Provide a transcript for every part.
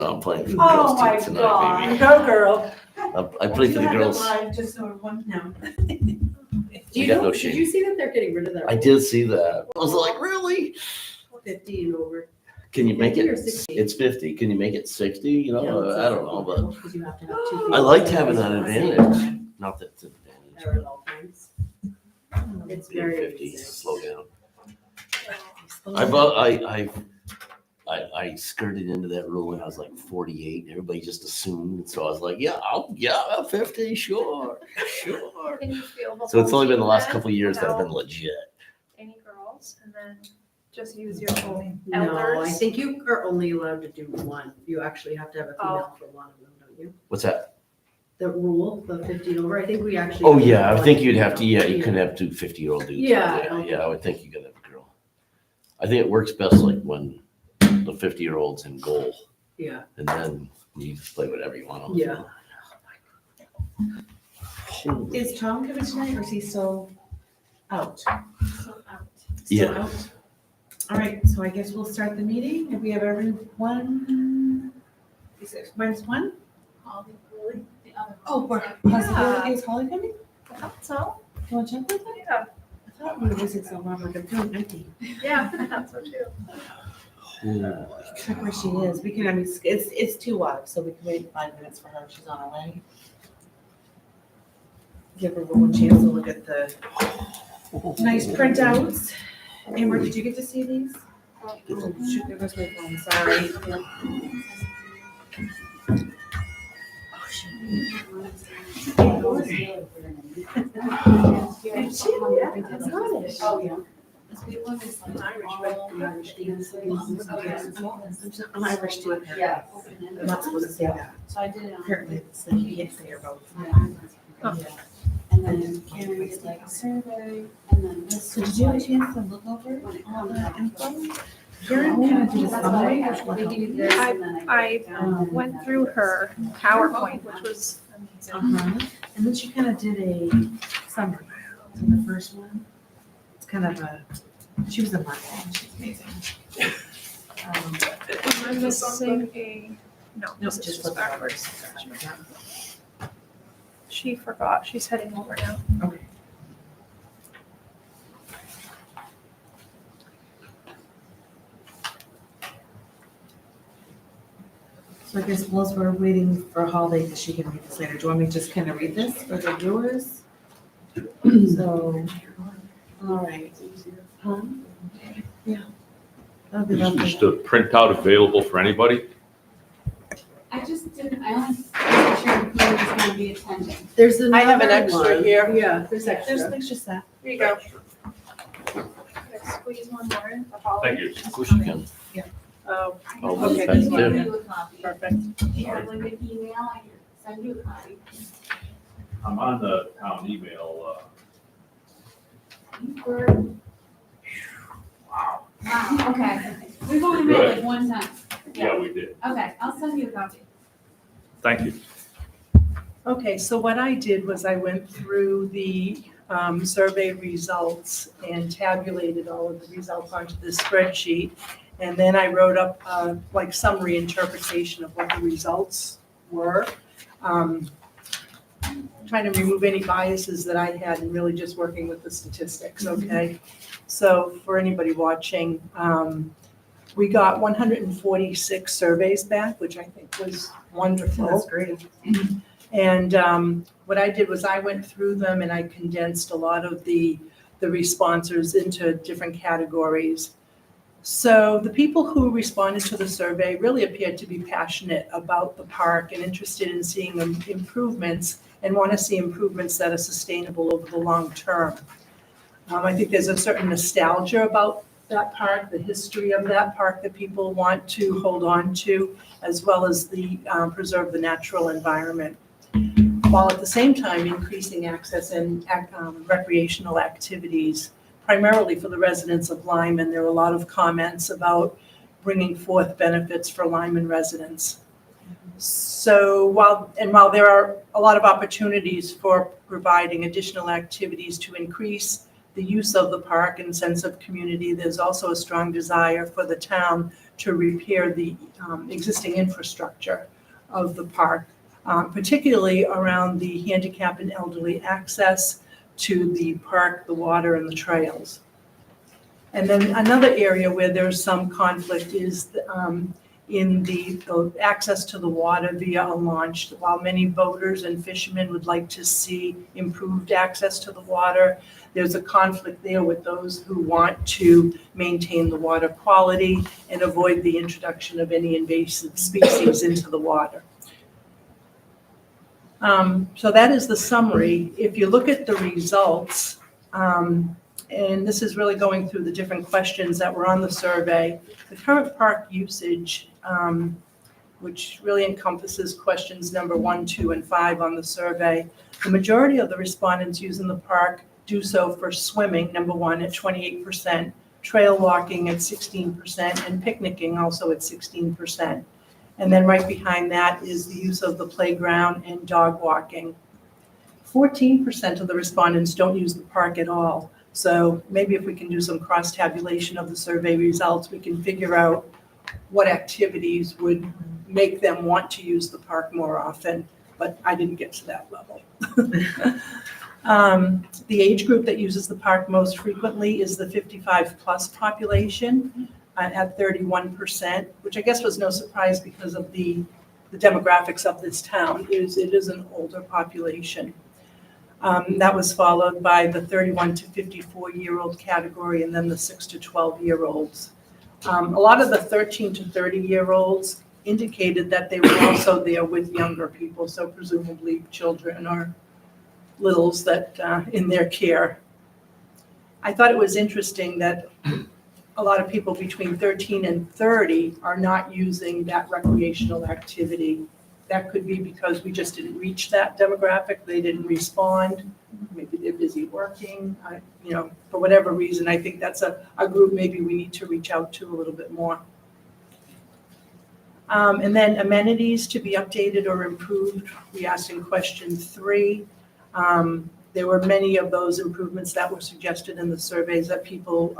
I'm playing for the Oh girls my team tonight, God, baby. go girl. I play for the girls. Just so everyone knows. You got no Did shame. you see that they're getting rid of that? I did see that. I was like, really? 50 and over. Can you make 50 it? or 60? It's 50. Can you make it 60? You know, Yeah, I don't know, but because you have to have two I people liked at having the that same advantage. time, Not that it's an or advantage. at all times. It's Being very 50, easy. slow down. Slow I down. bought, I skirted into that rule when I was like 48. Everybody just assumed, and so I was like, yeah, 50, sure. Can you feel the So it's whole only been the team last then couple of years that I've been without legit. any girls, and then just use your own No, I elders? think you are only allowed to do one. You actually have to have a female for one of them, don't you? What's that? The rule, the 50 and over, I think we actually. Oh have to yeah, have I think one you'd have to. Yeah, you female. couldn't have two 50-year-old dudes. Yeah. Yeah, I would think you gotta have a girl. I think it works best like when the 50-year-old's in goal, Yeah, and then you just play whatever you want. yeah. Is Tom coming tonight or is he still out? So out. Still Yeah. out? All right, so I guess we'll start the meeting. If we have everyone, when's one? Holly, really, the other Oh, ones. possibility, is Holly coming? I thought so. You want to check with her? Yeah, I thought we were visiting so long, like I'm feeling empty. yeah, I thought so too. Check where she is. We can, I mean, it's 2 hours, so we can wait 5 minutes for her. She's on her way. Give her one chance to look at the nice printouts. Amber, did you get to see these? Oh, shoot, there goes my phone, sorry. Oh, yeah. I'm Irish too. Yeah. I'm not supposed to say that. So I did it on. Apparently, it's like you can't say your vote. And then Karen did like a survey, and then this. So did you have a chance to look over all the info? Karen kind of did a summary. I went through her PowerPoint, which was amazing. Uh-huh. And then she kind of did a summary. So the first one, it's kind of she was a marketing, she's amazing. I'm missing no, No, this is just just flip it over. backwards. She forgot, she's heading over now. Okay. So I guess whilst we're waiting for Holly, because she can read this later, do you want me to just kind of read this for the viewers? So, all right. Huh? Yeah. That'd be Is lovely. just a printout available for anybody? I just didn't, I only wasn't sure who was gonna be attending. There's another I have an extra one. here. Yeah, there's There's extra. things just that. Here you go. Can I squeeze one more in for Holly? Thank you. Of course you can. Oh, Oh, okay. thank Send you. you a copy. perfect. If you have like an email, I can send you a copy. I'm on the town email. Wow, okay. We've only met like one time. Yeah, we did. Okay, I'll send you a copy. Thank you. Okay, so what I did was I went through the survey results and tabulated all of the results onto this spreadsheet. And then I wrote up like summary interpretation of what the results were. Trying to remove any biases that I had and really just working with the statistics, okay? So for anybody watching, we got 146 surveys back, which I think was wonderful. That's great. And what I did was I went through them and I condensed a lot of the responses into different categories. So the people who responded to the survey really appeared to be passionate about the park and interested in seeing improvements and want to see improvements that are sustainable over the long term. I think there's a certain nostalgia about that park, the history of that park that people want to hold on to, as well as the preserve the natural environment, while at the same time increasing access and recreational activities, primarily for the residents of Lyman. There were a lot of comments about bringing forth benefits for Lyman residents. So while there are a lot of opportunities for providing additional activities to increase the use of the park and sense of community. There's also a strong desire for the town to repair the existing infrastructure of the park, particularly around the handicap and elderly access to the park, the water, and the trails. And then another area where there's some conflict is in the access to the water via a launch. While many boaters and fishermen would like to see improved access to the water, there's a conflict there with those who want to maintain the water quality and avoid the introduction of any invasive species into the water. So that is the summary. If you look at the results, and this is really going through the different questions that were on the survey, the current park usage, which really encompasses questions number 1, 2, and 5 on the survey, the majority of the respondents using the park do so for swimming, number 1, at 28%, trail walking at 16%, and picnicking also at 16%. And then right behind that is the use of the playground and dog walking. 14% of the respondents don't use the park at all. So maybe if we can do some cross-tabulation of the survey results, we can figure out what activities would make them want to use the park more often, but I didn't get to that level. The age group that uses the park most frequently is the 55-plus population at 31%, which I guess was no surprise because of the demographics of this town. It is an older population. That was followed by the 31 to 54-year-old category, and then the 6 to 12-year-olds. A lot of the 13 to 30-year-olds indicated that they were also there with younger people, so presumably children or littles that in their care. I thought it was interesting that a lot of people between 13 and 30 are not using that recreational activity. That could be because we just didn't reach that demographic. They didn't respond. Maybe they're busy working. For whatever reason, I think that's a group maybe we need to reach out to a little bit more. And then amenities to be updated or improved. We asked in question 3. There were many of those improvements that were suggested in the surveys that people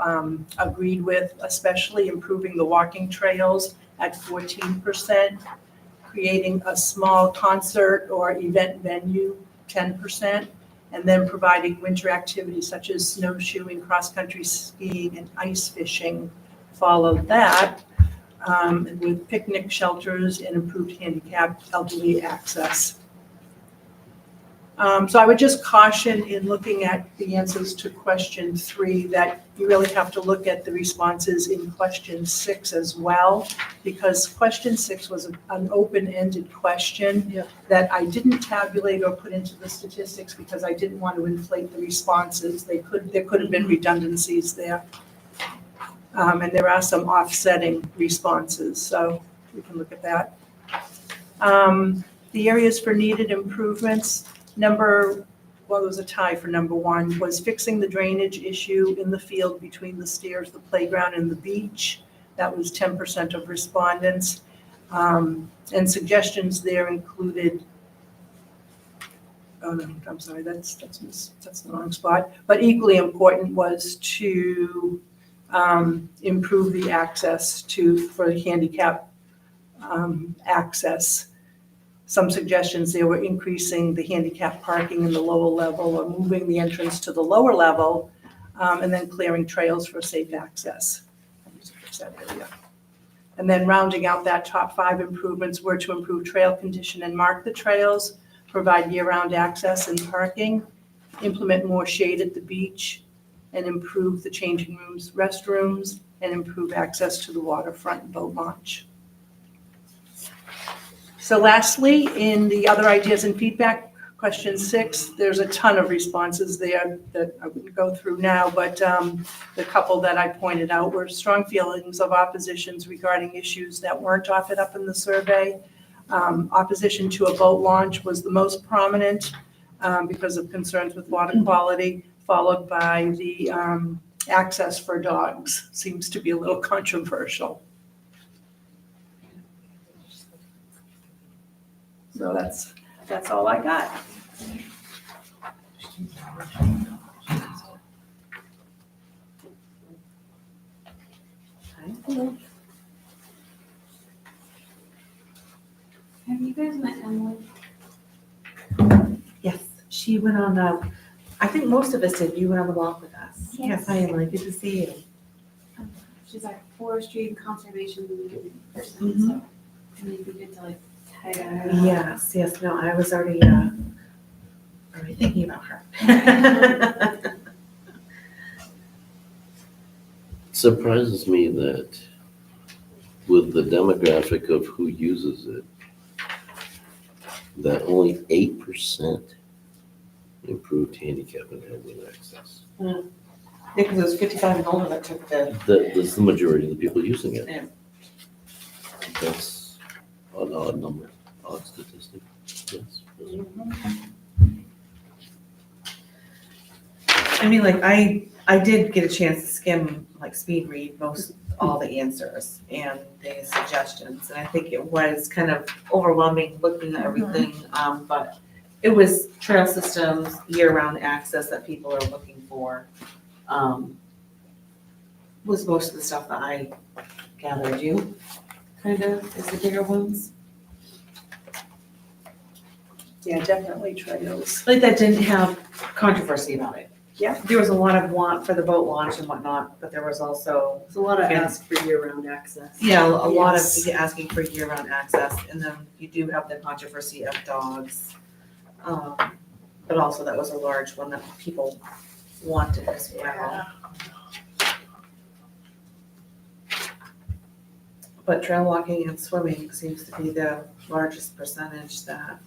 agreed with, especially improving the walking trails at 14%. Creating a small concert or event venue, 10%, and then providing winter activities such as snowshoeing, cross-country skiing, and ice fishing followed that, with picnic shelters and improved handicapped elderly access. So I would just caution in looking at the answers to question 3 that you really have to look at the responses in question 6 as well, because question 6 was an open-ended question that I didn't tabulate or put into the statistics because I didn't want to inflate the responses. There could have been redundancies there. And there are some offsetting responses, so we can look at that. The areas for needed improvements. There was a tie for number 1, was fixing the drainage issue in the field between the stairs, the playground, and the beach. That was 10% of respondents. And suggestions there included, oh no, I'm sorry, that's the wrong spot. But equally important was to improve the access for handicap access. Some suggestions there were increasing the handicap parking in the lower level or moving the entrance to the lower level, and then clearing trails for safe access. And then rounding out that top 5 improvements were to improve trail condition and mark the trails, provide year-round access and parking, implement more shade at the beach, and improve the changing rooms, restrooms, and improve access to the waterfront boat launch. So lastly, in the other ideas and feedback, question 6, there's a ton of responses there that I wouldn't go through now, but the couple that I pointed out were strong feelings of oppositions regarding issues that weren't offered up in the survey. Opposition to a boat launch was the most prominent because of concerns with water quality, followed by the access for dogs. Seems to be a little controversial. So that's all I got. Have you guys met Emily? Yes, she went on I think most of us did. You went on the walk with us. Yes, Yes. hi Emily, good to see you. She's like forestry and conservation person, Mhm. so it'd be good to like tag her. Yes, yes, no, I was already thinking about her. Surprises me that with the demographic of who uses it, that only 8% improved handicap and elderly access. Yeah, because it was 55 and older that took the, That's the majority of the people using it. Yeah. That's an odd number, odd statistic. Yes. I mean, like, I did get a chance to skim, like, speed read all the answers and the suggestions, and I think it was kind of overwhelming looking at everything, but it was trail systems, year-round access that people are looking for, was most of the stuff that I gathered. You kind of is the bigger ones, Yeah, definitely trails. like that didn't have controversy about it. Yeah. There was a lot of want for the boat launch and whatnot, but there was also, There's a lot of Yeah. ask for year-round access. yeah, a lot of Yes. asking for year-round access, and then you do have the controversy of dogs. But also that was a large one that people wanted as well. But trail walking and swimming seems to be the largest percentage that,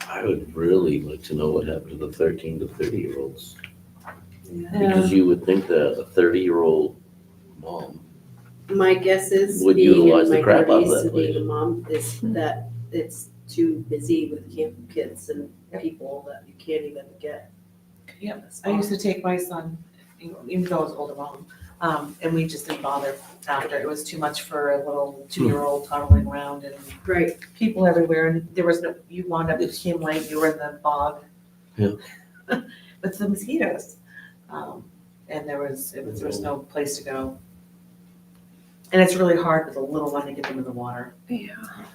I would really like to know what happened to the 13 to 30-year-olds. Yeah. Because you would think that a 30-year-old mom, My guess is, Would being utilize in the my crap out of 30s that and being a place. mom, is that it's too busy with kids and people that you can't even get. Yep. I used to take my son, even though I was older mom, and we just didn't bother after. It was too much for a little 2-year-old toddling around and Right. people everywhere, and there was no, you wound up, it became late, you were in the bog. Yeah. With the mosquitoes. And there was no place to go. And it's really hard with a little one to get them in the water.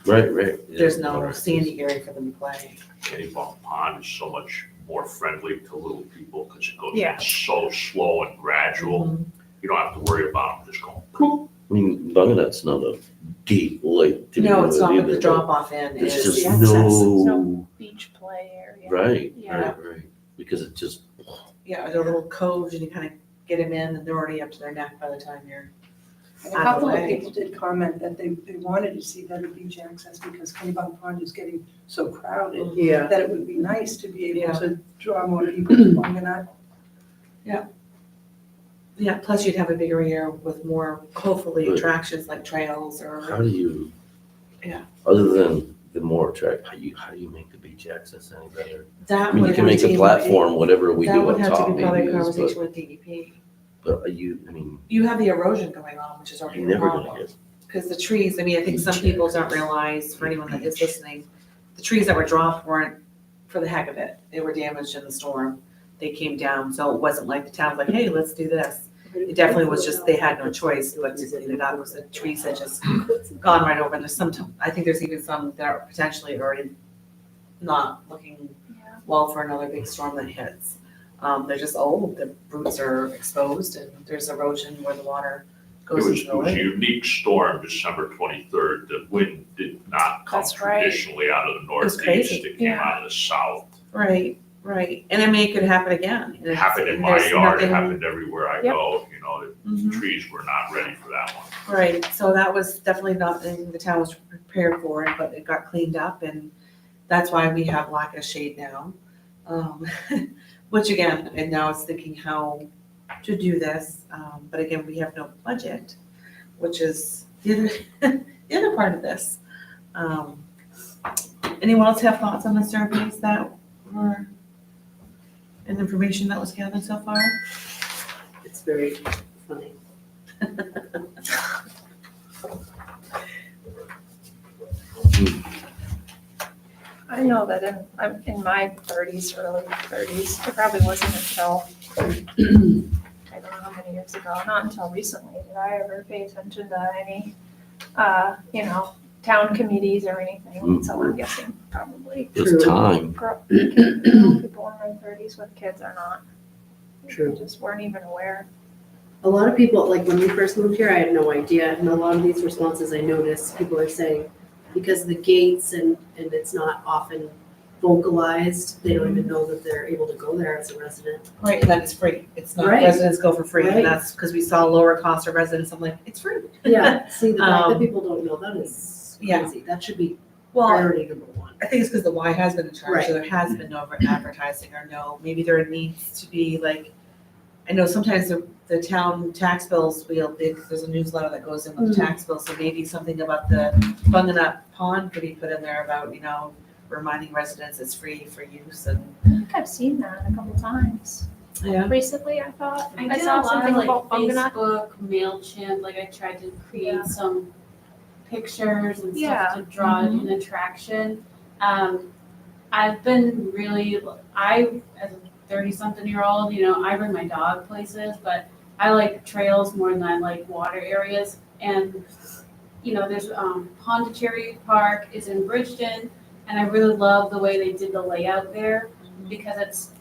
right. There's no sandy area for them to play. Kennybunk Pond is so much more friendly to little people because it goes Yeah. so slow and gradual. Mhm. You don't have to worry about them just going ploop. I mean, Bunganut's not a deep lake to No, begin it's with not with either, the drop off in. but There's It's just the access. no, Beach play area. right, Yeah. right. Because it just, yeah, there are little coves and you kind of get them in and they're already up to their neck by the time you're. And a couple of people did comment that they wanted to see better beach access because Kennybunk Pond is getting so crowded Yeah. that it would be nice to be able Yeah. to draw more people to Bunganut. Yeah, plus you'd have a bigger area with more, hopefully, But- attractions like trails how or, do you? Yeah. Other than the more attract, how do you make the beach access any better? that I mean, would you can have make to a be. platform, whatever we That do would up have to top be probably maybe a is, conversation with DEP. but are you, I mean, You have the erosion going on, which is already you're a never gonna problem. get, Because the trees, I mean, I think some Beach people don't access. realize, for anyone that is Beach. listening, the trees that were dropped weren't for the heck of it. They were damaged in the storm. They came down, so it wasn't like the town's like, hey, let's do this. It definitely was just, they had no choice but to clean it up. It was the trees that just gone right over. And there's some, I think there's even some that are potentially already not looking well for another big storm that hits. They're just old, the roots are exposed and there's erosion where the water It goes was, into it the was a lake. unique storm, December 23rd. The wind did not come That's right. traditionally out of the was northeast. crazy. It came Yeah. out of the south. Right. And I mean, it could happen again. It happened in my There's yard. It nothing- happened everywhere I Yep. go. You know, the Mhm. trees were not ready for that one. Right, so that was definitely not, the town was prepared for it, but it got cleaned up and that's why we have lack of shade now. Which again, and now it's thinking how to do this, but again, we have no budget, which is the other part of this. Anyone else have thoughts on the surveys that were, and information that was gathered so far? It's very funny. I know that I'm in my 30s, early 30s, it probably wasn't until, I don't know how many years ago, not until recently did I ever pay attention to any, town committees or anything, so I'm guessing probably It's time. people in their 30s with kids are not. True. They just weren't even aware. A lot of people, like when we first moved here, I had no idea, and a lot of these responses I noticed, people are saying, because of the gates and it's not often vocalized, they don't even know that they're able to go there as a resident. Right, and then it's free. It's not Right. residents go for free, Right. and that's because we saw lower cost of residents. I'm like, it's free. Yeah, see, the fact that Um, people don't know, that is yeah. crazy. That should be Well, priority number one. I think it's because the Y has been in charge, Right. so there has been no advertising or no, maybe there needs to be like, I know sometimes the town tax bills, there's a newsletter that goes in with the tax bill, so maybe something about the Bunganut pond could be put in there about, reminding residents it's free for use and. I think I've seen that a couple times Yeah. recently, I thought. I did a saw lot of something like about Bunganut. Facebook, MailChimp, like I tried to create Yeah. some pictures and Yeah. stuff to draw an attraction. I've been really, as a 30-something-year-old, I bring my dog places, but I like trails more than I like water areas. And, there's Pondicherry Park is in Bridgeton, and I really love the way they did the layout there because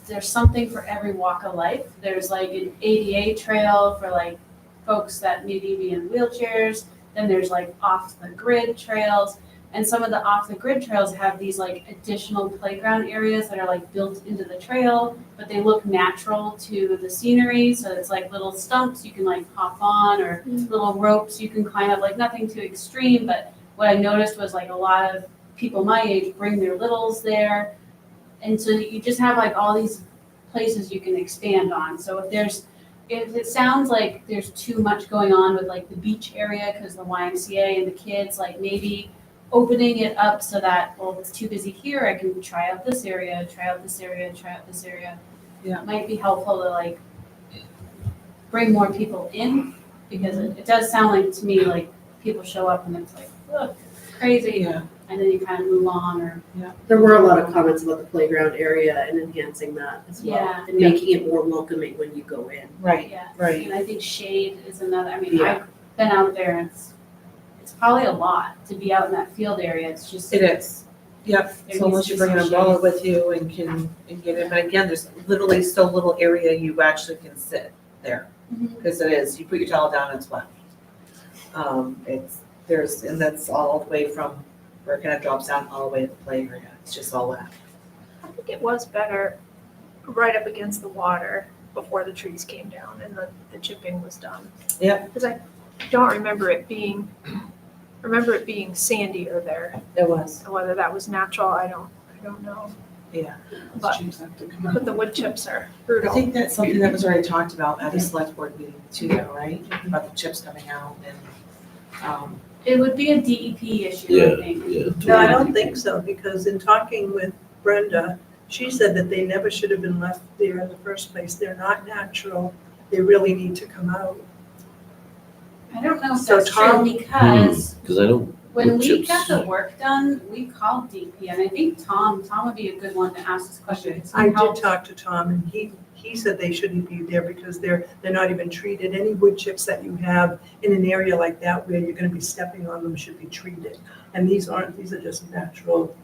there's something for every walk of life. There's like an ADA trail for like folks that maybe be in wheelchairs. Then there's like off the grid trails. And some of the off the grid trails have these like additional playground areas that are like built into the trail, but they look natural to the scenery. So it's like little stumps you can like hop on or little ropes you can climb up, like nothing too extreme. But what I noticed was like a lot of people my age bring their littles there. And so you just have like all these places you can expand on. So if it sounds like there's too much going on with like the beach area because the YMCA and the kids, like maybe opening it up so that, well, if it's too busy here, I can try out this area, try out this area, try out this area. Yeah. It might be helpful to like bring more people in because it does sound like to me like people show up and it's like, look, crazy. Yeah. And then you kind of move on or. There were a lot of comments about the playground area and enhancing that as well. Yeah. And making it more welcoming when you go in. Right, Yeah. right. And I think shade is another, Yeah. I've been out there and it's probably a lot to be out in that field area. It's just. It is. Yep, There so unless needs you to bring an be some umbrella shade. with you and get in, but again, there's literally so little area you actually can sit there. Mhm. Because it is, you put your towel down, it's wet. And that's all the way from where it kind of drops down all the way to the play area, it's just all wet. I think it was better right up against the water before the trees came down and the chipping was done. Yep. Because I don't remember it being sandier there. It was. And whether that was natural, I don't know. Yeah. But the wood chips are brutal. I think that's something that was already talked about at a select board meeting too, though, right? About the chips coming out and, It would be a DEP issue, I think. Yeah. No, I don't think so, because in talking with Brenda, she said that they never should have been left there in the first place. They're not natural. They really need to come out. I don't know if So that's Tom- true because Because I don't, when wood we chips. got the work done, we called DEP and I think Tom would be a good one to ask this question. 'Cause he I did helped. talk to Tom, and he said they shouldn't be there because they're not even treated. Any wood chips that you have in an area like that where you're gonna be stepping on them should be treated. And these are just natural,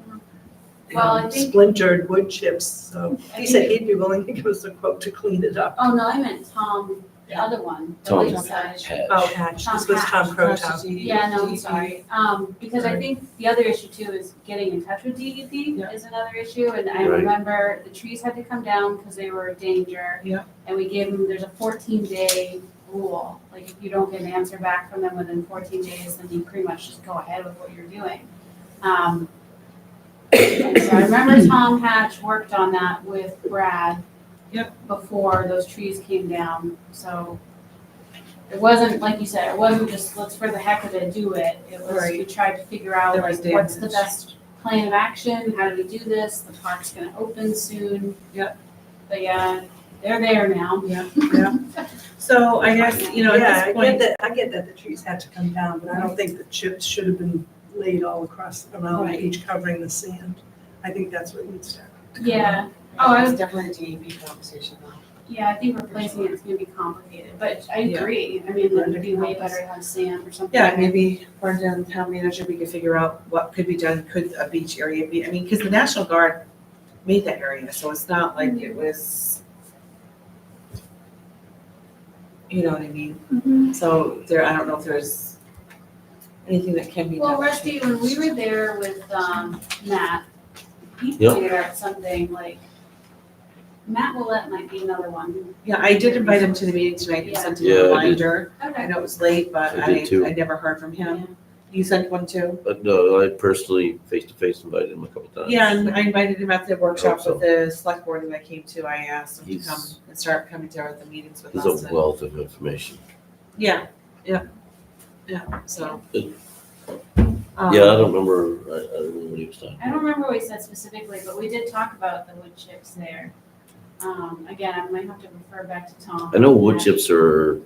Well, I think- splintered wood chips. So I he said think- he'd be willing to give us a quote to clean it up. Oh, no, I meant Tom, the other one, the Tom lakeside. Hatch. Oh, Hatch, this was Tom Crotown. Yeah, no, I'm sorry. Because I think the other issue too is getting in touch with DEP Yeah. is another issue. And I Right. remember the trees had to come down because they were a danger. Yeah. And we gave them, there's a 14-day rule. Like if you don't get an answer back from them within 14 days, then you pretty much just go ahead with what you're doing. And so I remember Tom Hatch worked on that with Brad. Yep. Before those trees came down. So it wasn't, like you said, it wasn't just let's for the heck of it do it. It was, we Right. tried to figure out There like was what's the damage. best plan of action, how do we do this? The park's gonna open soon. Yep. But yeah, they're there now. so I guess, at Yeah, this point. I get that the trees had to come down, but I don't think the chips should have been laid all across around the Right. beach covering the sand. I think that's what needs to happen. Yeah. Oh, I It's was, definitely a DEP conversation though. Yeah, I think replacing it's gonna be complicated, but I Yeah. agree. I mean, it would be way better to have sand or something. Yeah, maybe according to the town manager, we could figure out what could be done, could a beach area be, I mean, because the National Guard made that area, so it's not like it was, you know what I mean? Mhm. So there, I don't know if there's anything that can be done. Well, Rusty, when we were there with, Matt, he Yep. figured out something like, Matt Willett might be another one. Yeah, I did invite him to the meeting tonight and sent him Yeah, a I did. reminder. I Okay. know it was late, but I did too. I never heard from him. You sent one too? But no, I personally, face-to-face invited him a couple times. Yeah, and I invited him at the workshop so. with the select board that I came to. I asked him to He's- come and start coming to the meetings with He's us. a and- wealth of information. Yeah, so. Yeah, I don't remember, I don't remember what he was talking I don't about. remember what we said specifically, but we did talk about the wood chips there. Again, I might have to refer back to Tom. I know wood chips are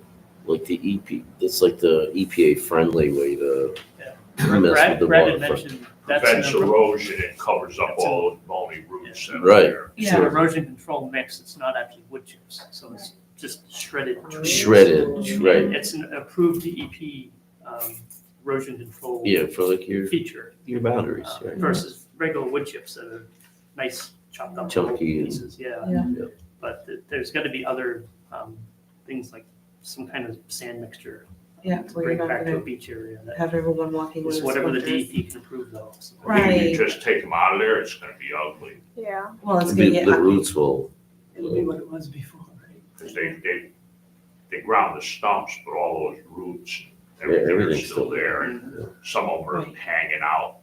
like the it's like the EPA friendly way to mess with the Brad had waterfront. mentioned that's Prevents an erosion, it covers up all those bony roots that are Right. there. it's Yeah. an erosion control mix. It's not actually wood chips, so it's just shredded trees. Shredded, right. It's an approved DEP erosion control Yeah, for like feature your boundaries, right? versus regular wood chips that are nice chopped up Chunky and- pieces. Yeah. Yeah. Yeah. But there's got to be other things like some kind of sand mixture Yeah, to where bring you're not back to a gonna beach area. That have everyone walking with is a whatever the splinters. DEP can approve though. So- I think if Right. you just take them out of there, it's gonna be ugly, Yeah. Well, it's gonna The get, the roots will, It'll be what it was before, right? because they ground the stumps, but all those roots, Yeah, everything are everything's still still there, and some of them are Right. hanging out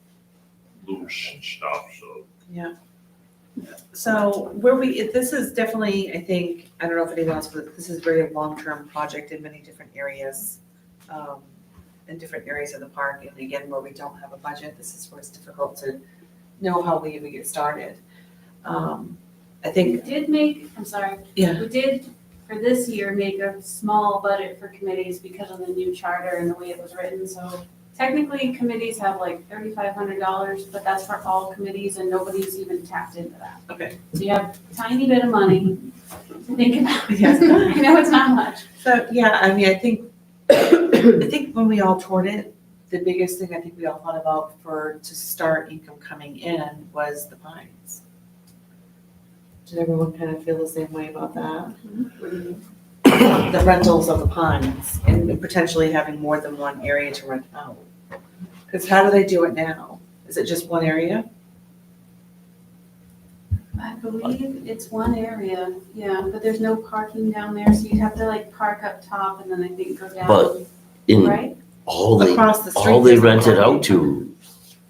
loose and stuff, so. so where this is definitely, I think, I don't know if anyone else, but this is a very long-term project in many different areas. In different areas of the park, and again, where we don't have a budget, this is where it's difficult to know how we even get started. I We think, did make, I'm sorry. Yeah. We did, for this year, make a small budget for committees because of the new charter and the way it was written, so technically, committees have like $3,500, but that's for all committees and nobody's even tapped into that. okay, So you have a tiny bit of money to think about. Yes. I know it's not much. so, yeah, I mean, I think when we all toured it, the biggest thing I think we all thought about to start income coming in was the pines. Did everyone kind of feel the same way about that? The rentals of the pines and potentially having more than one area to rent out. Because how do they do it now? Is it just one area? I believe it's one area, yeah, but there's no parking down there, so you'd have to like park up top and then I think go down, But in right? all Across the street. all they there's no rent it out parking. to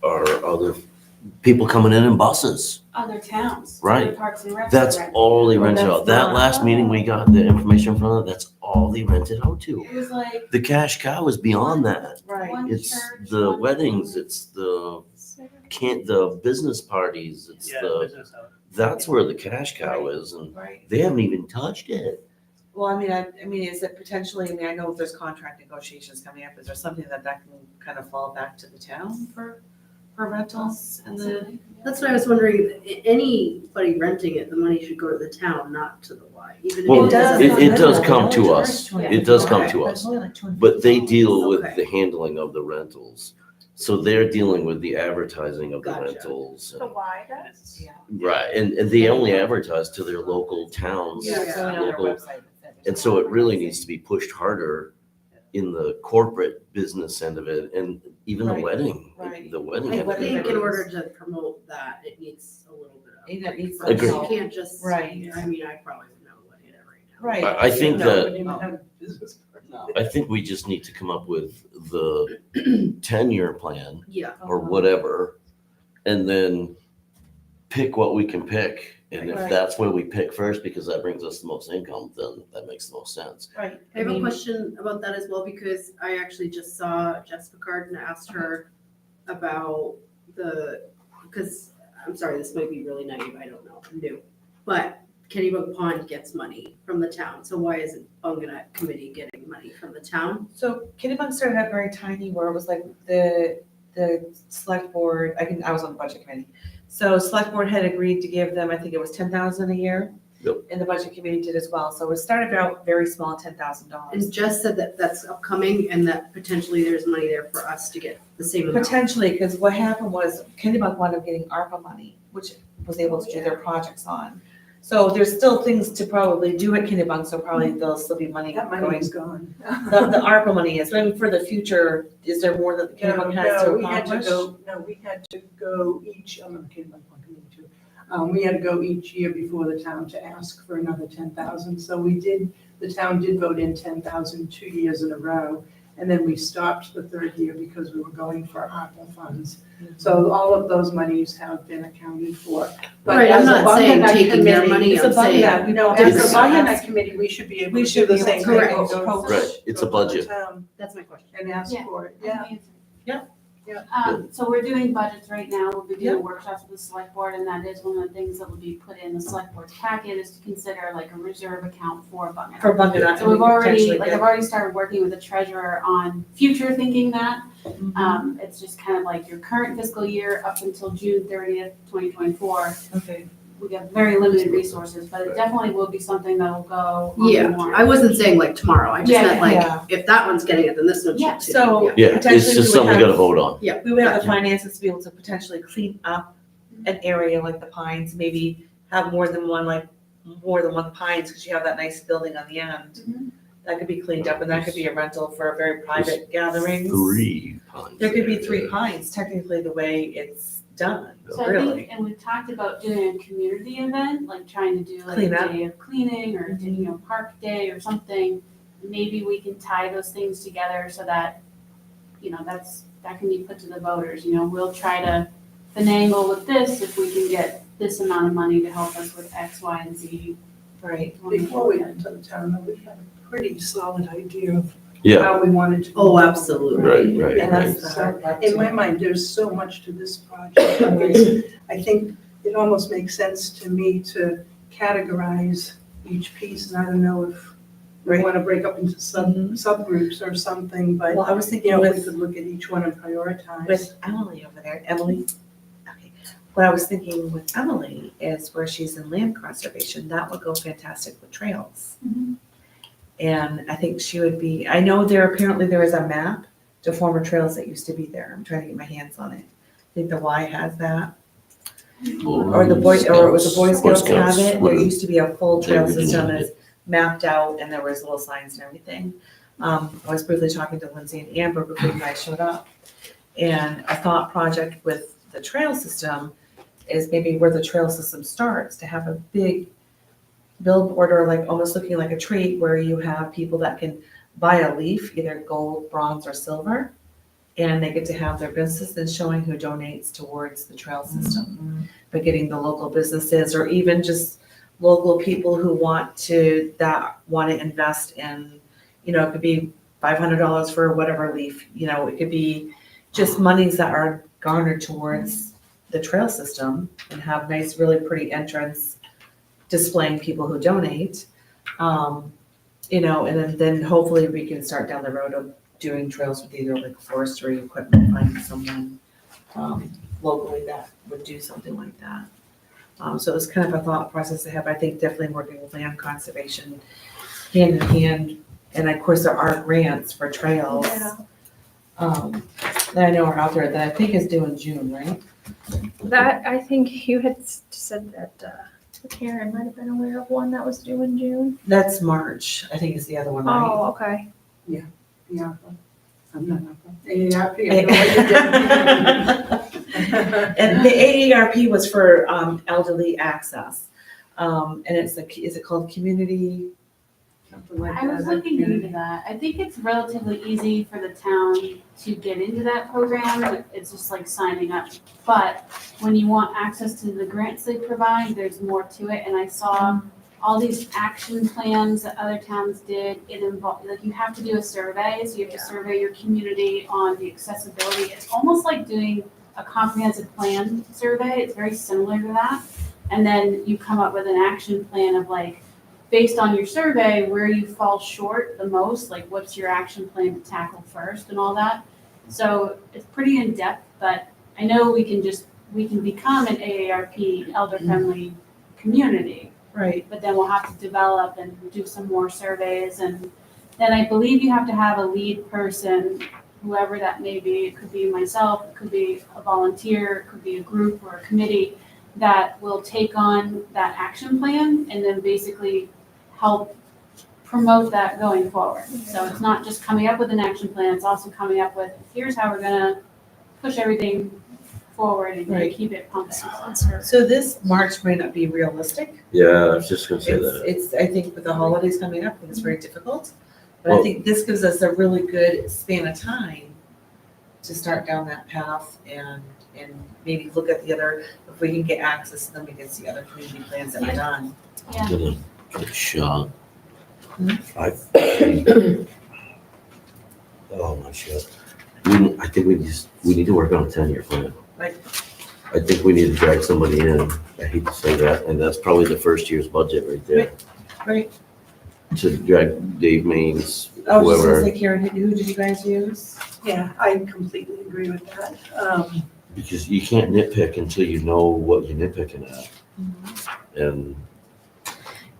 are other people coming in buses. Other towns. Right. Other parks and recs. That's rent. all they Well, rented that's out. That not- last meeting we got the information from, that's all they rented out to. It was like The cash cow is beyond that. Right. one It's church, the one- weddings, it's the business parties, it's Yeah, the, business out. that's where the cash cow is, and Right. they haven't even touched it. Well, I mean, is it potentially, I mean, I know there's contract negotiations coming up. Is there something that can kind of fall back to the town for rentals and the? That's what I was wondering, anybody renting it, the money should go to the town, not to the Y. Even if Well, it doesn't- it does come to us. It does come to us. But they deal with Okay. the handling of the rentals. So they're dealing with the advertising of the Gotcha. rentals. The Y does? Yeah. Right, and they only advertise to their local towns. Yeah, it's only on their local- website. And so it really needs to be pushed harder in the corporate business end of it, and even the Right, wedding, right. the wedding. I end of think it. in order to promote that, it needs a little bit of. It needs some Agreed. You help. can't just. Right. I mean, I probably would know what it right now. Right. I think No, that- Wouldn't even have a business card. I think we just need to come up with the 10-year plan Yeah, or whatever, and then pick what we can pick. And if Right. that's where we pick first, because that brings us the most income, then that makes the most sense. Right. I have a mean, question about that as well, because I actually just saw Jessica Card and asked her about because, I'm sorry, this might be really naive, I don't know, I'm new. But Kennybunk Pond gets money from the town, so why isn't Bunganut Committee getting money from the town? So Kennebunk started out very tiny, where it was like the select board, I was on the budget committee. So select board had agreed to give them, I think it was 10,000 a year. Yep. And the budget committee did as well. So it started out very small, $10,000. And Jess said that that's upcoming and that potentially there's money there for us to get the same amount. Potentially, because what happened was Kennebunk wound up getting ARPA money, which was able to do their projects on. So there's still things to probably do at Kennebunk, so probably there'll still be money That money going. is gone. The ARPA money is, I mean, for the future, is there more that Kennebunk has to We had to accomplish? go, we had to go each, I'm on the Kennebunk committee too. We had to go each year before the town to ask for another 10,000. So we did, the town did vote in 10,000 2 years in a row. And then we stopped the third year because we were going for ARPA funds. So all of those monies have been accounted for. But Right, I'm as a not saying Bunganut taking their committee- money, It's a I'm saying. Bunganut, we don't As a have to Bunganut ask. committee, we should be able We to should do be the able same to thing. approach- Go to Right, it's a the budget. town That's my question. And ask Yeah. for it, I yeah. can answer. Yeah. So we're doing budgets right now, we'll be Yeah. doing workshops with the select board, and that is one of the things that will be put in the select board's packet, is to consider like a reserve account for Bunganut. For Bunganut. So we've we could already, potentially like, get- I've already started working with the treasurer on future thinking that. Mhm. It's just kind of like your current fiscal year up until June 30th, 2024. Okay. We have very limited resources, but it definitely will be something that will go on the Yeah, warrant. I wasn't saying like tomorrow. I just Yeah, meant like, yeah. if that one's getting it, then this one Yeah, should too. so- Yeah. Yeah, it's Potentially just we would something we have- gotta vote on. We would have the Gotcha. finances to be able to potentially clean up an area like the Pines, maybe have more than one Pines, because you have that nice building on the end. Mhm. That could be cleaned up, and that could be a rental for very private gatherings. 3 pines. There could be there, 3 yeah. Pines, technically, the way it's done, So I really. think, and we've talked about doing a community event, like trying to do like Clean a up. day of cleaning or, park day or something. Maybe we can tie those things together so that, that can be put to the voters, we'll try to finagle with this if we can get this amount of money to help us with X, Y, and Z. Right. Before we went to the town, we had a pretty solid idea of Yeah, how we wanted to. Oh, absolutely. right, And right. that's the hard part In too. my mind, there's so much to this project. I think it almost makes sense to me to categorize each piece, and I don't know if we Right. want to break up into Mhm. subgroups or something, but, Well, I was thinking if we with could look at each one and prioritize. with Emily over there, Emily, okay. What I was thinking with Emily is where she's in land conservation, that would go fantastic with trails. Mhm. And I think she would be, I know apparently there is a map to former trails that used to be there. I'm trying to get my hands on it. I think the Y has that, or the Boy, or it was the Boy Scouts have it. There used to be a full trail system that's mapped out, and there was little signs and everything. I was briefly talking to Lindsay and Amber before you guys showed up. And a thought project with the trail system is maybe where the trail system starts, to have a big billboard, or like almost looking like a tree, where you have people that can buy a leaf, either gold, bronze, or silver, and they get to have their businesses showing who donates towards the trail system. But getting the local businesses, or even just local people who want to invest in, it could be $500 for whatever leaf, it could be just monies that are garnered towards the trail system, and have nice, really pretty entrance displaying people who donate. And then hopefully we can start down the road of doing trails with either like forestry equipment, finding someone locally that would do something like that. So it was kind of a thought process to have. I think definitely working with land conservation hand in hand. And of course, there are grants for trails Yeah. that I know are out there that I think is due in June, right? That, I think you had said that Karen might have been aware of one that was due in June. That's March, I think is the other one, right? Oh, okay. Yeah, I'm not. AARP, I know what you're doing. And the AARP was for elderly access. And is it called Committiee? Something like I was that. looking into that. I think it's relatively easy for the town to get into that program. It's just like signing up. But when you want access to the grants they provide, there's more to it. And I saw all these action plans that other towns did. It involved, like, you have to do a survey. So you have to survey your community on the accessibility. It's almost like doing a comprehensive plan survey. It's very similar to that. And then you come up with an action plan of like, based on your survey, where you fall short the most, like what's your action plan to tackle first and all that. So it's pretty in-depth, but I know we can become an AARP elder-friendly community. Right. but then we'll have to develop and do some more surveys. And then I believe you have to have a lead person, whoever that may be. It could be myself, it could be a volunteer, it could be a group or a committee that will take on that action plan and then basically help promote that going forward. So it's not just coming up with an action plan, it's also coming up with, here's how we're gonna push everything forward and Right. keep it pumping. So this March may not be realistic. Yeah, I was just gonna say It's, that. it's, I think with the holidays coming up, it's very difficult. But I Well- think this gives us a really good span of time to start down that path and maybe look at the other, if we can get access, then we can see other community plans that are done. Yeah. Gonna get a shot. Hmm? Oh, my shit. I think we need to work on a 10-year plan. Right. I think we need to drag somebody in. I hate to say that, and that's probably the first year's budget right there. Right. To drag Dave Maines, I was just gonna whoever, say, Karen, who did you guys use? Yeah, I completely agree with that. because you can't nitpick until you know what you're nitpicking at. And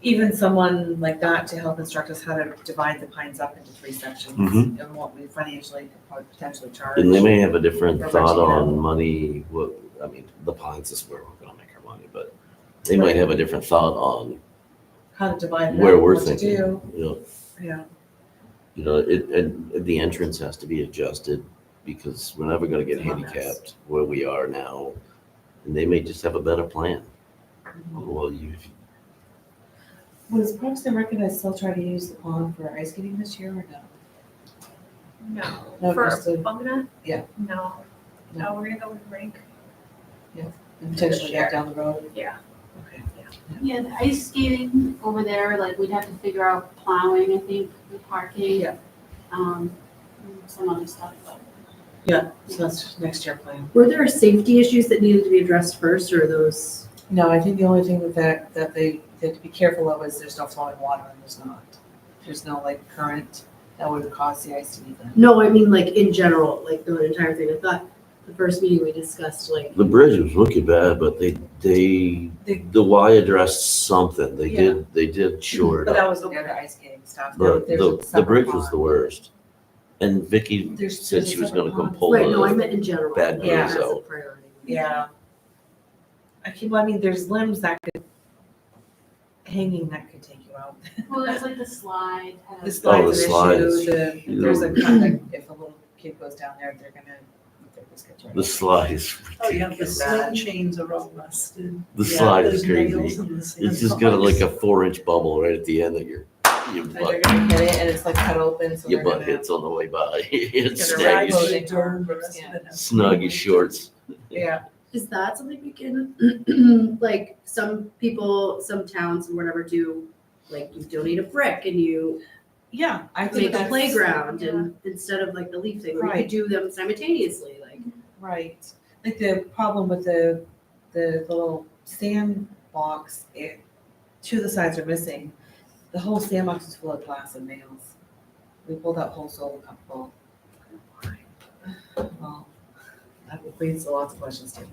Even someone like that to help instruct us how to divide the pines up into 3 sections Mhm. and what we financially could probably potentially charge. And they may have a different Or thought budget, on money, the Pines is where we're gonna make our money, but they might have a different thought on How to divide it where up, we're what to thinking. do. You Yeah. know, and the entrance has to be adjusted because we're never gonna get It's a mess. handicapped where we are now. And they may just have a better plan. Mm-hmm. Well, Was Parks and Rec gonna still try to use the pond for ice skating this year or no? No. No, For just the- Bunganut? Yeah. No. No, we're gonna go with rink. And potentially get down the road? Yeah. Okay. Yeah, the ice skating over there, like, we'd have to figure out plowing, I think, the parking. Yeah. And some other stuff, but. Yeah, so that's next year plan. Were there safety issues that needed to be addressed first, or those? No, I think the only thing with that they have to be careful of is there's no flowing water and there's not. There's no like current that would cause the ice to be thin. No, I mean like in general, like the entire thing. I thought the first meeting we discussed like. the bridge was looking bad, but the Y addressed something. They did shore it But that up. was the other ice skating stuff. But There's a the separate bridge was pond. the worst. And Vicky There's said a she was separate gonna come pond. pull Right, no, I the, meant in general. bad Yeah. As a news out. priority. Yeah. I mean, there's limbs that could, hanging that could take you out. Well, there's like the slide. The slide's an slide issue, is- there's a kind of, if a little kid goes down there, they're just gonna try The slide is Oh, yeah, the ridiculous. sling chains are all rusted. The Yeah, slide is There's nails crazy. in the sand It's just got box. like a 4-inch bubble right at the end that your And they're gonna hit it and it's like cut open, so they're butt gonna. hits on the way by. It's Gonna snug ride as, those. Right, dome, the rest of it has- snug as shorts. Yeah, Is that something we can, like, some people, some towns and whatever do, like, you donate a brick and you yeah, I think make a that's. playground and instead of like the leaf thing, or you Right. could do them simultaneously, like. Right, like the problem with the little sandbox, 2 of the sides are missing. The whole sandbox is full of glass and nails. We pulled out whole soul a couple. Well, that leads to lots of questions too.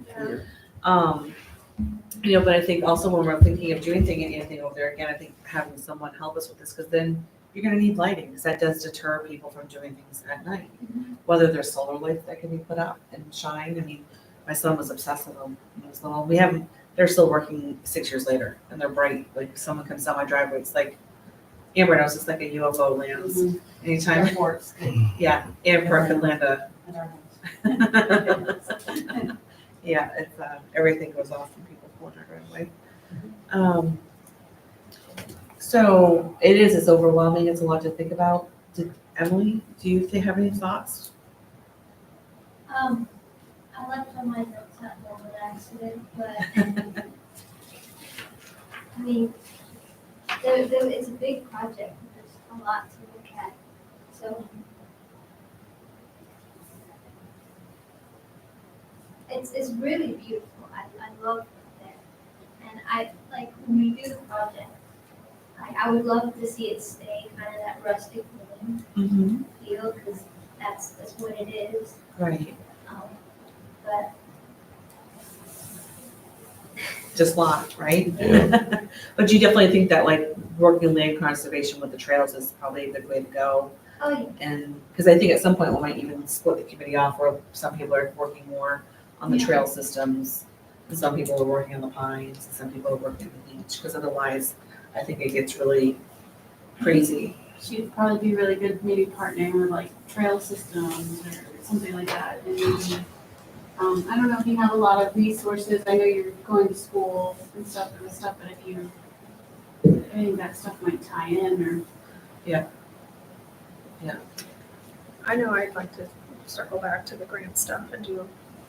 But I think also when we're thinking of doing anything over there, again, I think having someone help us with this, because then you're gonna need lighting, because that does deter people from doing things at night. Whether there's solar lights that can be put up and shine, I mean, my son was obsessed with them. When he was little. They're still working 6 years later, and they're bright, like someone comes down my driveway, it's like, Amber knows it's like a UFO lands. Anytime, yeah, Amber could land a. Yeah, it's, everything goes off when people pull their driveway. So it's overwhelming, it's a lot to think about. Emily, do you have any thoughts? I left on my notes at home with accident, but I mean, it's a big project. There's a lot to look at. So it's really beautiful. I love it there, and I like when we do the project. I would love to see it stay kind of that rustic living Mm-hmm. feel because that's what it is. Right. But just lot, right? Yeah. But you definitely think that like working land conservation with the trails is probably a good way to go. Oh, yeah. And, because I think at some point we might even split the committee off where some people are working more on the Yeah. trail systems. And some people are working on the pines, and some people are working on the beach, because otherwise I think it gets really crazy. She'd probably be really good maybe partnering with like trail systems or something like that. And maybe, I don't know if you have a lot of resources. I know you're going to school and stuff, but if you, I think that stuff might tie in or. I know I'd like to circle back to the grant stuff and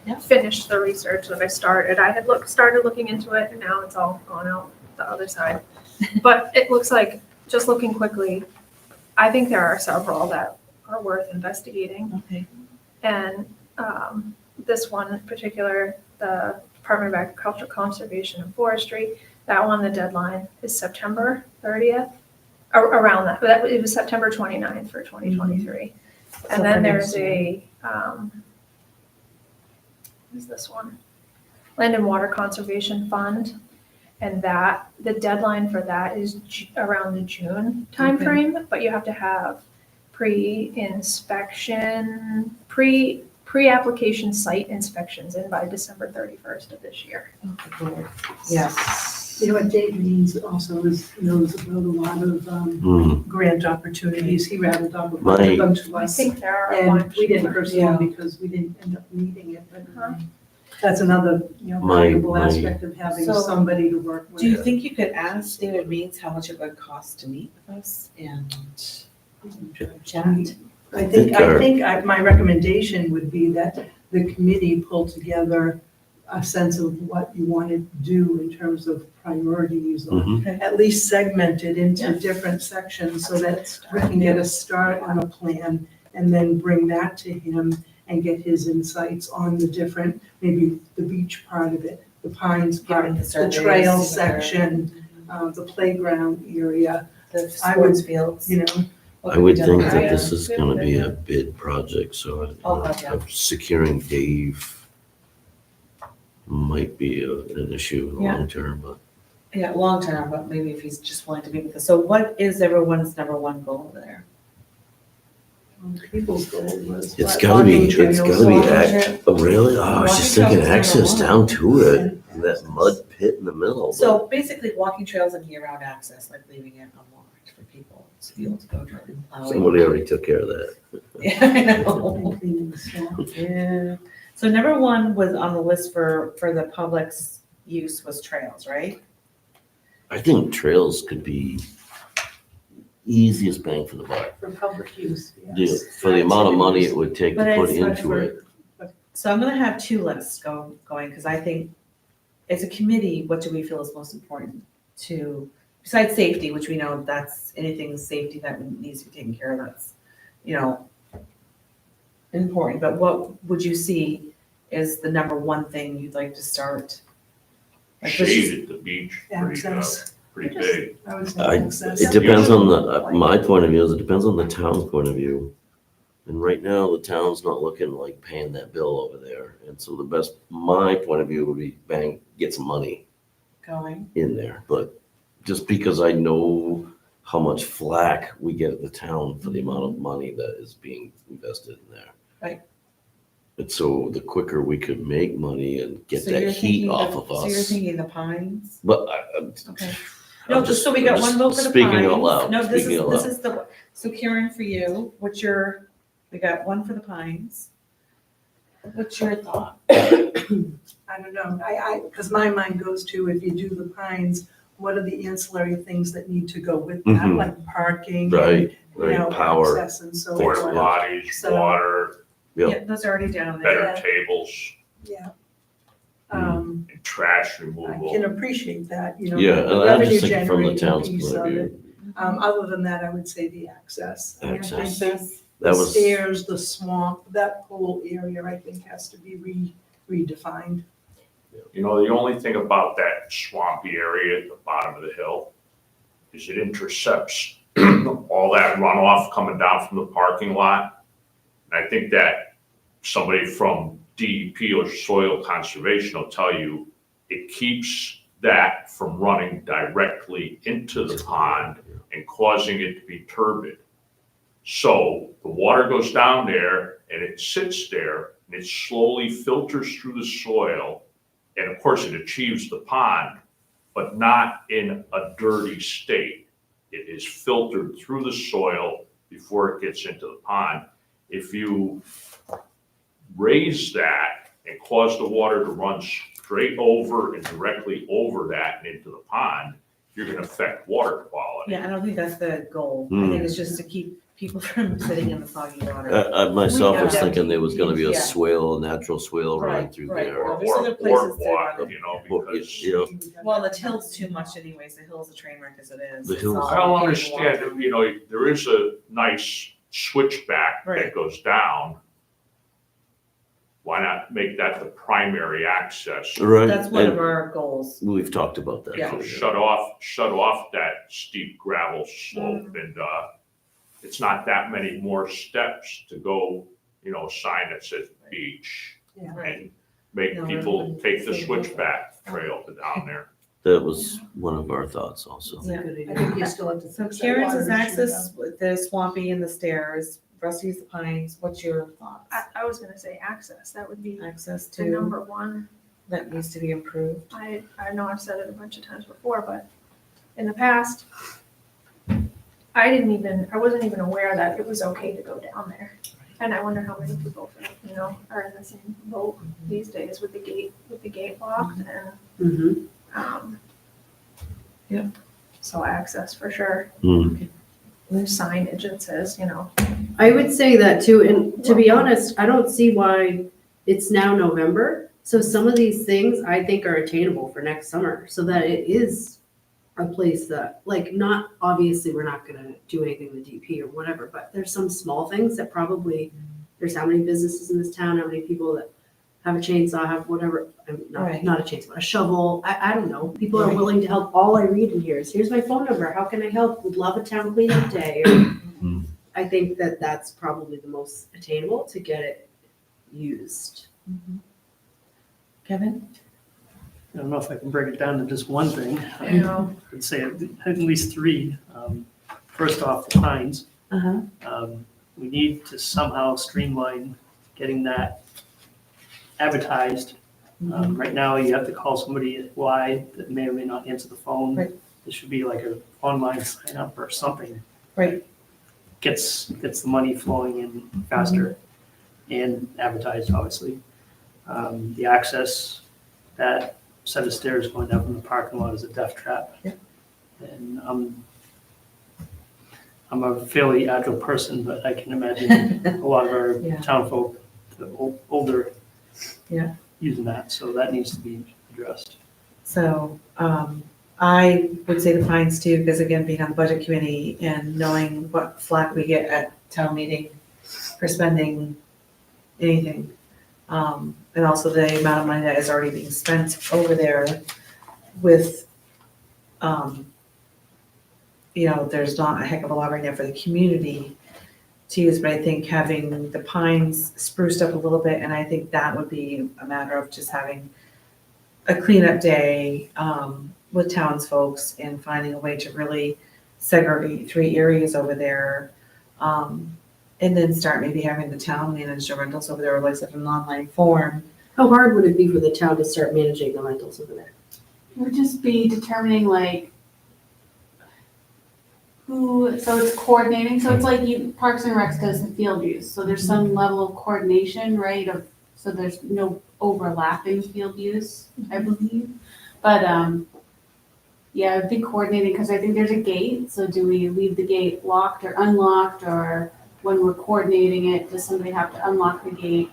Yeah. finish the research that I started. I had started looking into it and now it's all gone out the other side. But it looks like, just looking quickly, I think there are several that are worth investigating. Okay. And this one in particular, the Department of Agriculture, Conservation and Forestry, that one, the deadline is September 30th, or around that, but it was September 29th for 2023. So And then for there's next year. what is this one? Land and Water Conservation Fund. And that, the deadline for that is around the June timeframe, but you have to have pre-inspection, pre-application site inspections in by December 31st of this year. Okay, good. Yes. You know what Dave Means also knows about a lot of grant opportunities. He rattled off a bunch of them to I us. think there are a And bunch. we didn't pursue Yeah. them because we didn't end up needing it, but Huh. that's another, My- valuable my- aspect of having So, somebody to work with. Do you think you could ask David Means how much it would cost to meet with us and chat? I think my recommendation would be that the committee pull together a sense of what you want to do in terms of priorities, or Mhm. at least segment it into Yeah. different sections so that we can get a start on a plan and then bring that to him and get his insights on the different, maybe the beach part of it, the pines part, Giving the the surveys, trail the- section, the playground area, The I would- sports fields. you know. What I could would be think done that there? this is gonna be a bid project, so Oh, God, yeah. securing Dave might be an issue Yeah. long term, but Yeah, long term, but maybe if he's just willing to meet with us. So what is everyone's number one goal there? People's goal was. it's what, gotta be, walking it's trails, gotta be, walking oh, really? Oh, I was just Walking thinking trails is number access one. down to it, that mud pit in the middle. but- So basically walking trails and year-round access, like leaving it unlocked for people to be able to go drive and plow. Somebody already took care of that. Yeah, I know. and cleaning the swamp. Yeah. So number one was on the list for the public's use was trails, right? I think trails could be easiest bang for the buck. For public use, Yeah, yes. for the amount of money it would take to But put it's not into for- it. So I'm gonna have two lists going, because I think as a committee, what do we feel is most important to, besides safety, which we know that's anything safety that needs to be taken care of, that's, important, but what would you see is the number one thing you'd like to start? Like, let's just- Shade at the beach, Access. pretty big. I would say I- access. It depends on my point of view is it depends on the town's point of view. And right now, the town's not looking like paying that bill over there. And so my point of view would be get some money Going, in there. But just because I know how much flack we get at the town for the amount of money that is being invested in there. Right. And so the quicker we could make money and get so that you're heat thinking off of So you're us. thinking the pines? But Okay. I'm No, just- so we got I'm one just vote for the speaking pines. out loud, No, this speaking out is loud. so Karen, for you, we got one for the pines. What's your thought? I don't know, because my mind goes to, if you do the pines, what are the ancillary things that need to go with that, Mhm. like parking? Right, you right, know, power. access and so Porta forth. potties, So- water, Yep. Yeah, those are already down there. better tables, Yeah. Mm. and trash I removal. can appreciate that, you know. Yeah, the and I'm just revenue thinking from the generating town's piece point of of view. it. Other than that, I would say the access. I mean, I think Access. That The was, stairs, the swamp, that whole area, I think, has to be redefined. You know, the only thing about that swampy area at the bottom of the hill is it intercepts all that runoff coming down from the parking lot. And I think that somebody from DEP or Soil Conservation will tell you, it keeps that from running directly into the pond and causing it to be turbid. So the water goes down there and it sits there and it slowly filters through the soil. And of course, it achieves the pond, but not in a dirty state. It is filtered through the soil before it gets into the pond. If you raise that and cause the water to run straight over and directly over that and into the pond, you're gonna affect water quality. Yeah, I don't think that's the goal. I think it's just to keep people from sitting in the foggy water. Myself We was have thinking there was gonna be a yeah. swale, a natural swale running Right, through right. there. Well, there's other places to Boardwalk, run. you know, Well, because you know, Well, the hill's too much anyways. The hill's a train wreck as it is. The It's hill's- all I don't getting understand, water. you know, there is a nice switchback Right. that goes down. Why not make that the primary access? right, That's one of and our goals. we've talked about that. You know, too, shut off that steep gravel slope and, it's not that many more steps to go, you know, a sign that says beach. Right. And make No, people everyone- take the switchback trail to down there. That was one of our thoughts also. Yeah. I think you still have to So fix that Karen's water is issue, access with the swampy and the stairs. Rusty's the pines. What's your thoughts? I was gonna say access, that would be Access the to, number one. that needs to be improved. I know I've said it a bunch of times before, but in the past, I wasn't even aware that it was okay to go down there. And I wonder how many people, you know, are in the same boat these days with the gate locked and, Mhm. Yeah. So access for sure. Mm. There's signage that says, you know, I would say that too, and to be honest, I don't see why it's now November. So some of these things I think are attainable for next summer, so that it is a place that, like, not, obviously, we're not gonna do anything with DP or whatever, but there's some small things that probably, there's how many businesses in this town, how many people that have a chainsaw, have whatever, Right. not a chainsaw, a shovel, I don't know. People are willing to help. All I read in here is, here's my phone number, how can I help? Would love a town cleanup day. Or, I think that that's probably the most attainable to get it used. Kevin? I don't know if I can break it down to just one thing. you know, I'd say at least three. First off, the pines. Uh-huh. We need to somehow streamline getting that advertised. Right now, you have to call somebody at Y that may or may not answer the phone. Right. There should be like an online sign up or something. Right. Gets the money flowing in faster and advertised, obviously. The access, that set of stairs going down from the parking lot is a death trap. Yeah. And I'm a fairly agile person, but I can imagine a lot of our Yeah. town folk, the older, Yeah. using that, so that needs to be addressed. So, I would say the pines too, because again, being on the budget committee and knowing what flack we get at town meeting for spending anything. And also the amount of money that is already being spent over there with, you know, there's not a heck of a lot right now for the community to use, but I think having the pines spruced up a little bit, and I think that would be a matter of just having a cleanup day, with townsfolks and finding a way to really segregate 3 areas over there. And then start maybe having the town manage the rentals over there, like in an online form. How hard would it be for the town to start managing the rentals over there? It would just be determining like who, so it's coordinating, so it's like Parks and Recs does the field use, so there's some level of coordination, right, so there's no overlapping field use, I believe. But, yeah, it'd be coordinating, because I think there's a gate, so do we leave the gate locked or unlocked, or when we're coordinating it, does somebody have to unlock the gate?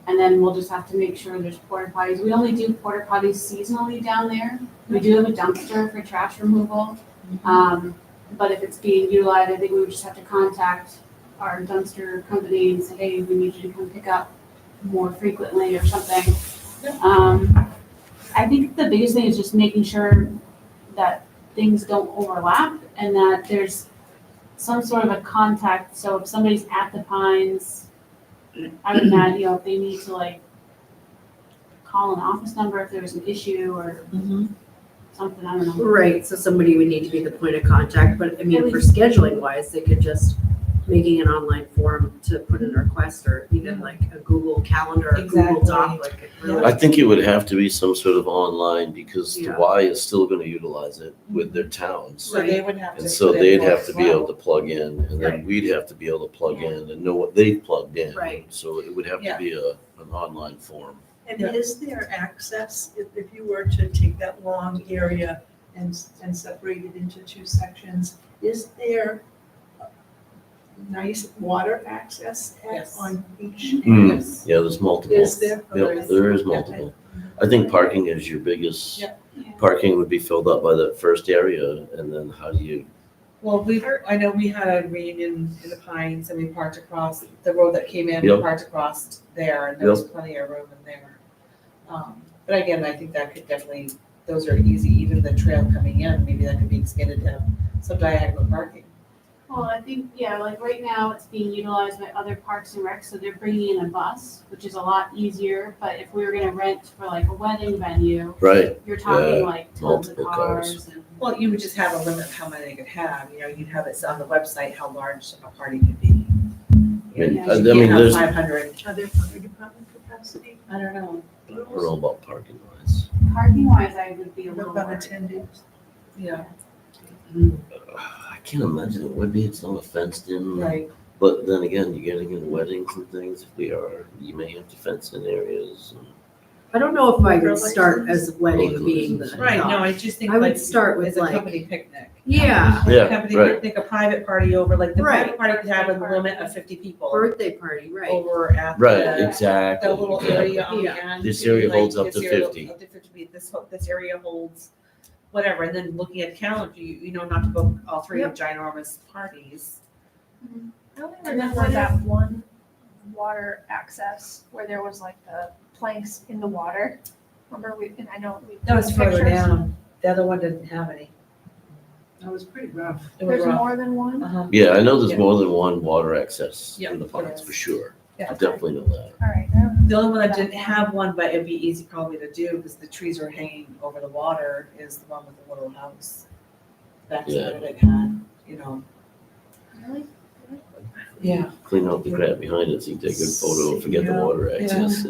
And then we'll just have to make sure there's porta potties. We only do porta potties seasonally down there. We do have a dumpster for trash removal. But if it's being utilized, I think we would just have to contact our dumpster company and say, hey, we need you to come pick up more frequently or something. I think the biggest thing is just making sure that things don't overlap and that there's some sort of a contact. So if somebody's at the Pines, I would imagine, you know, if they need to like call an office number if there's an issue or something, I don't know. Right, so somebody would need to be the point of contact, but I mean, for scheduling wise, they could just making an online form to put in a request or even like a Google Calendar, a Google Doc, like it really. I think it would have to be some sort of online because the Yeah. Y is still gonna utilize it with their towns. So they would have to. And so put in they'd more have as to be well. able to plug in, and then we'd have to be able to plug in and know what they've plugged in. Right. So it would have to Yeah. be an online form. And Yeah. is there access, if you were to take that long area and separate it into two sections, is there nice water access Yes. on each? Yes. Yeah, there's multiple. Is there? Yep, there is multiple. I think parking is your biggest, Yeah. parking would be filled up by that first area, and then how do you, Well, I know we had a reunion in the Pines and we parked across the road that came in, we Yep. parked across there and there was plenty of room in there. But again, I think that could definitely, those are easy, even the trail coming in, maybe that could be expanded to some diagonal parking. Well, I think, yeah, like right now, it's being utilized by other parks and recs, so they're bringing in a bus, which is a lot easier, but if we were gonna rent for like a wedding venue, right? you're talking Yeah, like tons of multiple cars. cars and. Well, you would just have a limit of how many they could have, you'd have it on the website, how large a party could be. I mean, Yeah, I You mean, can't have there's, 500, Are there fire department capacity? I don't know, I don't know about parking wise. Parking wise, I would be a What little about worried. attendance? yeah, I can't imagine it would be, it's not a fenced in. right, But then again, you're getting into weddings and things, if they are, you may have to fence in areas. I don't know if I would start as wedding Oh, being the. right, no, I just think I would like, start with as a like, company picnic. yeah, Yeah, Company right. picnic, a private party over, like the private Right. party could have a limit of 50 people birthday party, right. over at Right, the exactly. little area on the Yeah. end. This area Like, holds up this to area 50. up to 50, this area holds whatever, and then looking at calendar, not to book all three of ginormous parties. I only remember that one water access where there was like the planks in the water. Remember and I know we. That was further pictures. down, the other one didn't have any. That was pretty rough. It was There's rough. more than one? Uh-huh. Yeah, I know there's Yeah. more than one water access Yeah, in the there ponds, is. for sure. Yeah. I definitely know that. All right. The only one that didn't have one, but it'd be easy probably to do, because the trees are hanging over the water, is the one with the little house. That's Yeah. what it had, Really? Yeah. Clean out the crap behind it so you can take a good photo and forget the water Yeah. access.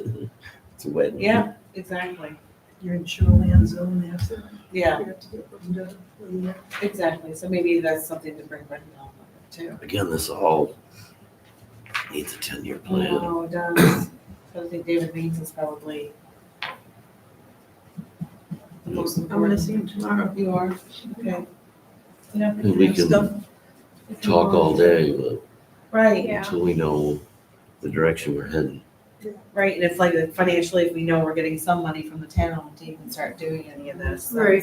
It's wet. Yeah, exactly. You're in shoreline zone there, so Yeah, you have to get them done. Yeah. exactly. So maybe that's something to bring Brendan on too. Again, this all needs a 10-year plan. Oh, it does. So I think David Means is probably the most I'm gonna important. see him tomorrow. You are? Okay. Yeah. And we can Stuff. talk all day, but Right, Yeah. until we know the direction we're heading. right. And if like financially, if we know we're getting some money from the town to even start doing any of this, Right.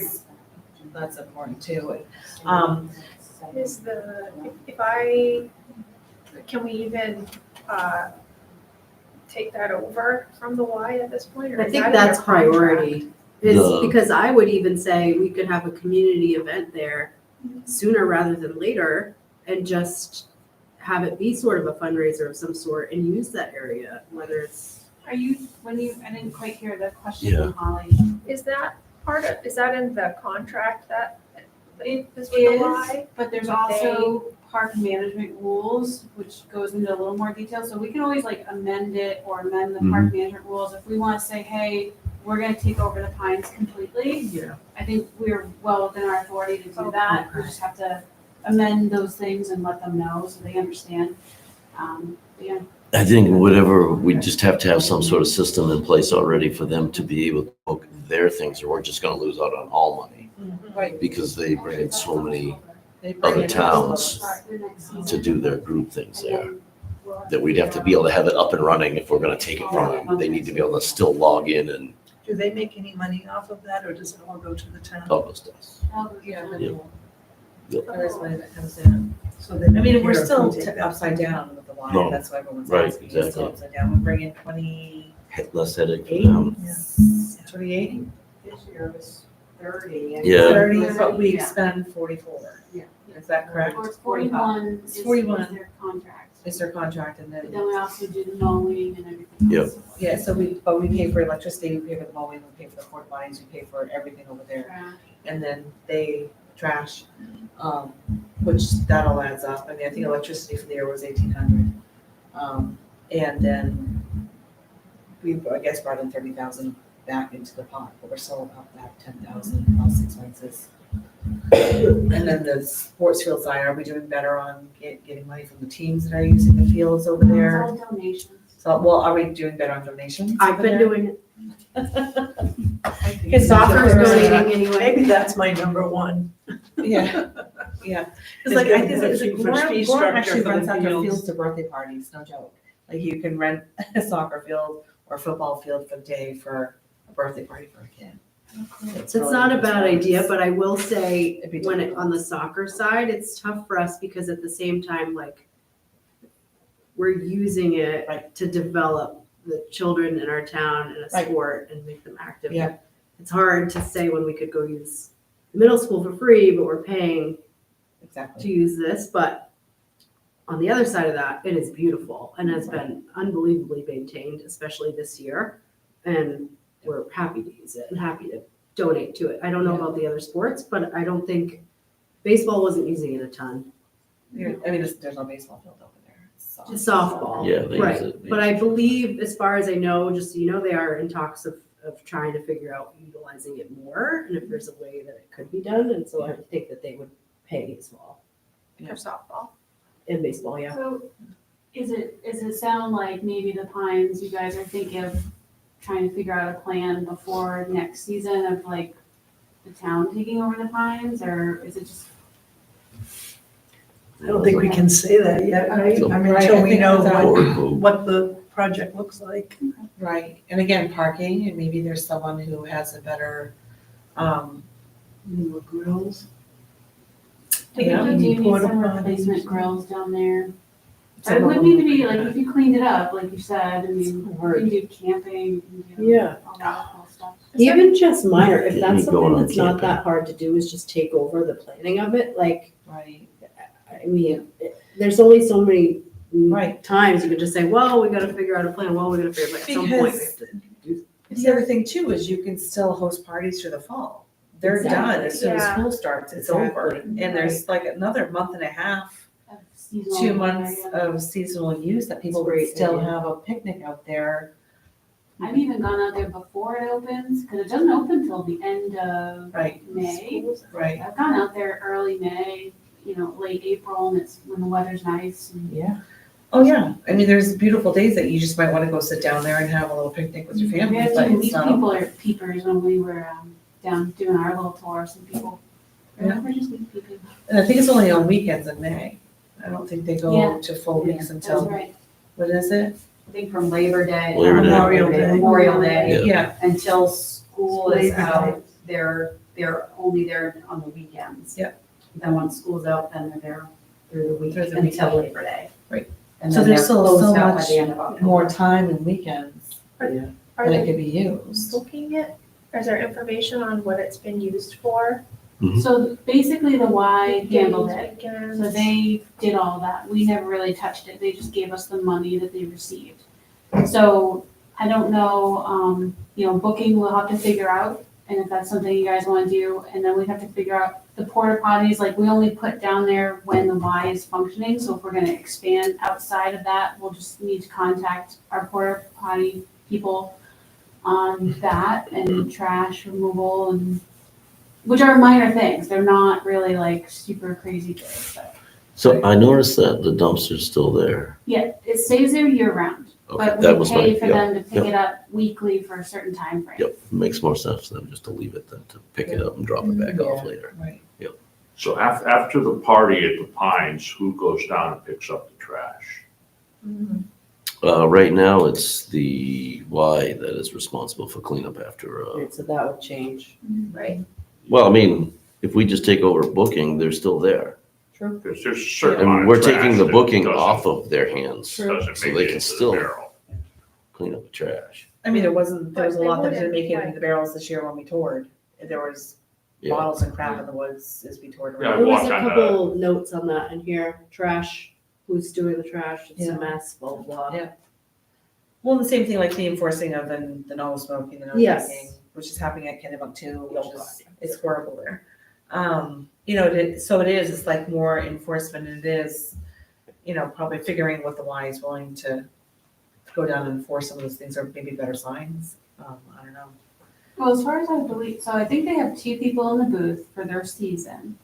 that's important too. Is can we even, take that over from the Y at this point? Or I is think that in your that's contract? priority. Is No. because I would even say we could have a community event there sooner rather than later and just have it be sort of a fundraiser of some sort and use that area, whether it's. I didn't quite hear the question Yeah. from Holly. Is that is that in the contract that It is with the is, Y? but there's But also park management rules, which goes into a little more detail, so we can always like amend it or amend the park management rules if we wanna say, hey, we're gonna take over the Pines completely. Yeah. I think we're well within our authority to do that, we just have to amend those things and let them know so they understand. But yeah, I think whatever, we just have to have some sort of system in place already for them to be able to book their things, or we're just gonna lose out on all money. Right. Because they bring in so many They bring other in towns to do their group things there, that we'd have to be able to have it up and running if we're gonna take it from them. They need to be able to still log in and Do they make any money off of that, or does it all go to the town? help us. Yeah. Yep. There is money that comes in. So they I mean, don't we're care if still we take that. upside down with the Y, No. that's why everyone's Right, asking. It's still exactly. upside down. We bring in 28, Less headache for them. 28, This year was 30. and- Yeah. 30, but we Yeah. spend 44. Yeah. Is that correct? or it's 41 It's is 41. their contract. It's their contract and But then, then we also do the mowing and everything Yep. else. yeah, so we pay for electricity, we pay for the mowing, we pay for the porta potties, we pay for everything over there. Trash. And then they trash, which that all adds up. I mean, I think electricity for the year was 1,800. And then we, I guess, brought in 30,000 back into the pot, but we're still about that 10,000 plus expenses. And then the sports field side, are we doing better on getting money from the teams that are using the fields over there? It's all donations. So, well, are we doing better on donations? I've over been there? doing it. Because Soccer's donating anyway. Maybe that's my number one. Yeah, yeah. It's It's like, I good think to it's have like, fee Gorham structure actually for the rents out their fields. fields to birthday parties, no joke. Like you can rent a soccer field or a football field for the day for a birthday party for a kid. It's not a bad idea, but I will say, It'd be when it, difficult. on the soccer side, it's tough for us because at the same time, like, we're using it to develop the children in our town in a Right. sport and make them active. Yeah. It's hard to say when we could go use middle school for free, but we're paying to Exactly. use this, but on the other side of that, it is beautiful and has been unbelievably maintained, especially this year. And we're happy to use it and happy to donate to it. I don't know about the other sports, but I don't think baseball wasn't using it a ton. I mean, there's no baseball field over there. It's Just softball. Yeah, they use Right. it. But I believe, as far as I know, just so you know, they are in talks of trying to figure out utilizing it more and if there's a way that it could be done. And so I would think that they would pay as well. For softball. In baseball, yeah. So does it sound like maybe the Pines, you guys are thinking of trying to figure out a plan before next season of like the town taking over the Pines, or is it just? I don't think we can say that yet, right? I mean, Right, until I we think know that- what the project looks like. Right, and again, parking, and maybe there's someone who has a better, More grills. Do Yeah, you need porta some potties. replacement grills down there? Some It of would them need to would be, be like, good. if you cleaned it up, like you said, I mean, you can do camping, you can do Yeah. all that cool stuff. Even just minor, if You that's need going something on that's not camping. that hard to do, is just take over the planning of it, like, right, I mean, there's only so many Right. times you can just say, well, we gotta figure out a plan, well, we gotta figure it out at some point. we Because have to do- the other thing too is you can still host parties through the fall. They're done as soon as Yeah. school starts, it's over. Exactly. And there's like another month and a half, Of seasonal 2 weather, months yeah. of seasonal use that people would Great still idea. have a picnic out there. I've even gone out there before it opens, because it doesn't open till the end of Right, May. right, I've gone out there early May, late April, and it's when the weather's nice. And yeah. Oh, yeah, I mean, there's beautiful days that you just might wanna go sit down there and have a little picnic with your we family, had but some it's not. people are peepers when we were down doing our little tour. Some people, Yeah. we're just peeping. And I think it's only on weekends in May. I don't think they go Yeah. to full weeks That's until, right. what is it? I think from Labor Day. Labor Day. Memorial Day. Memorial Day, Yeah. Yeah, until school is Labor Day. out, they're only there on the weekends. Yep. Then once school's out, then they're there through the week Through the until weekend. Labor Day. Right. And So then there's they're still so closed out by much the end of October. more time and weekends Are that they it could be used. booking it? Is there information on what it's been used for? So basically, the Y handled it. Weekends? So they did all that. We never really touched it. They just gave us the money that they received. So I don't know, booking we'll have to figure out, and if that's something you guys want to do, and then we have to figure out the porta potties, like we only put down there when the Y is functioning. So if we're gonna expand outside of that, we'll just need to contact our porta potty people on that and trash removal and, which are minor things. They're not really like super crazy things, but So I noticed that the dumpster's still there. yeah, it stays there year round. Okay, But that we was pay my, for yeah, them to pick it up weekly for a certain time frame. yep. Makes more sense than just to leave it than to pick it up and drop it back off later. Right. So after the party at the Pines, who goes down and picks up the trash? Right now, it's the Y that is responsible for cleanup after, Right, so that would change. Right. well, I mean, if we just take over booking, they're still there. Because there's a certain And amount we're of trash taking the that booking doesn't- off of their hands, Doesn't so make they it can into the still barrel. clean up the trash. I mean, there was a But they lot that didn't wouldn't, make it into like- the barrels this year when we toured. There was Yeah. bottles and crap in the woods as we toured Yeah, around. There was walk a on the- couple notes on that in here, trash who's doing the trash, it's Yeah. a mess, blah, blah, blah. Yeah. Well, the same thing like the enforcing of the no smoking, the no Yes. drinking, which is happening at Kennebunk too, which Oh, is, it's horrible there. You know, so it's like more enforcement, and it is, you know, probably figuring what the Y is willing to go down and enforce some of those things, or maybe better signs, I don't know. Well, as far as I believe, so I think they have 2 people in the booth for their season.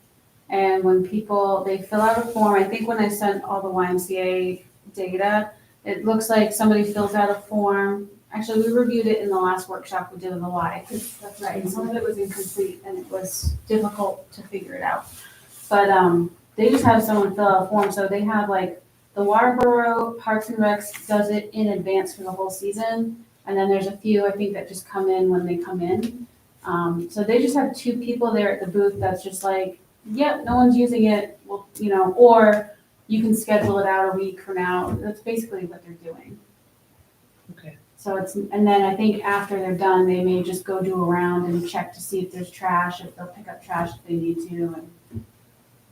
And when people, they fill out a form, I think when I sent all the YMCA data, it looks like somebody fills out a form. Actually, we reviewed it in the last workshop we did on the Y, because that's right, some of it was incomplete and it was difficult to figure it out. But, they just have someone fill out a form, so they have like, the Waterboro Parks and Recs does it in advance for the whole season. And then there's a few, I think, that just come in when they come in. So they just have 2 people there at the booth that's just like, yep, no one's using it, well, you know, or you can schedule it out a week from now. That's basically what they're doing. Okay. So it's, and then I think after they're done, they may just go do a round and check to see if there's trash, if they'll pick up trash if they need to. And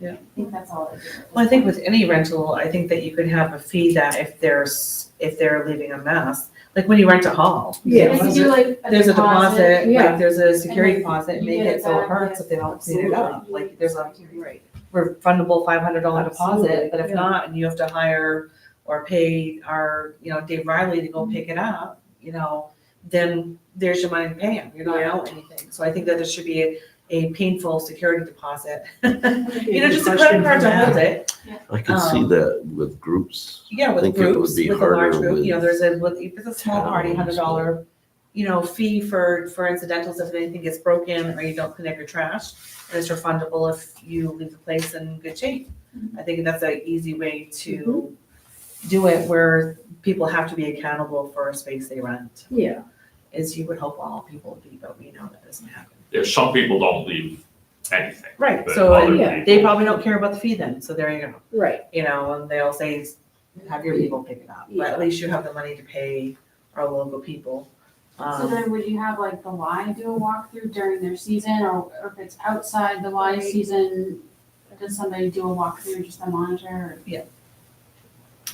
Yeah. I think that's all they do. Well, I think with any rental, I think that you could have a fee that if they're leaving a mess, like when you rent a hall. Yeah. They can do like There's a deposit, yeah. like there's a security And then deposit, you make get it it so it back, hurts yeah. if they don't clean it up. Like there's a Right. refundable $500 deposit, Absolutely, but if yeah. not, and you have to hire or pay our, you know, Dave Riley to go pick it up, you know, then there's your money to pay him. You're not Yeah. out anything. So I think that there should be a painful security deposit. You Maybe know, just a question credit card for to hold Matt. it. I could see that with groups. Yeah, I with think it would groups, be with a large harder group, you know, with if it's a small party, towns, $100, you know, fee for incidentals if anything gets broken or you don't connect your trash. And it's refundable if you leave the place in good shape. I think that's an easy way to do it where people have to be accountable for a space they rent, Yeah, as you would hope all people would be, but we know that doesn't happen. There's some people don't leave anything. Right, but so other yeah, they people- probably don't care about the fee then, so there you go. right. You know, and they'll say, have your people pick it up, but at least you have the money to pay our local people. So then would you have like the Y do a walkthrough during their season, or if it's outside the Y season, does somebody do a walkthrough just to monitor?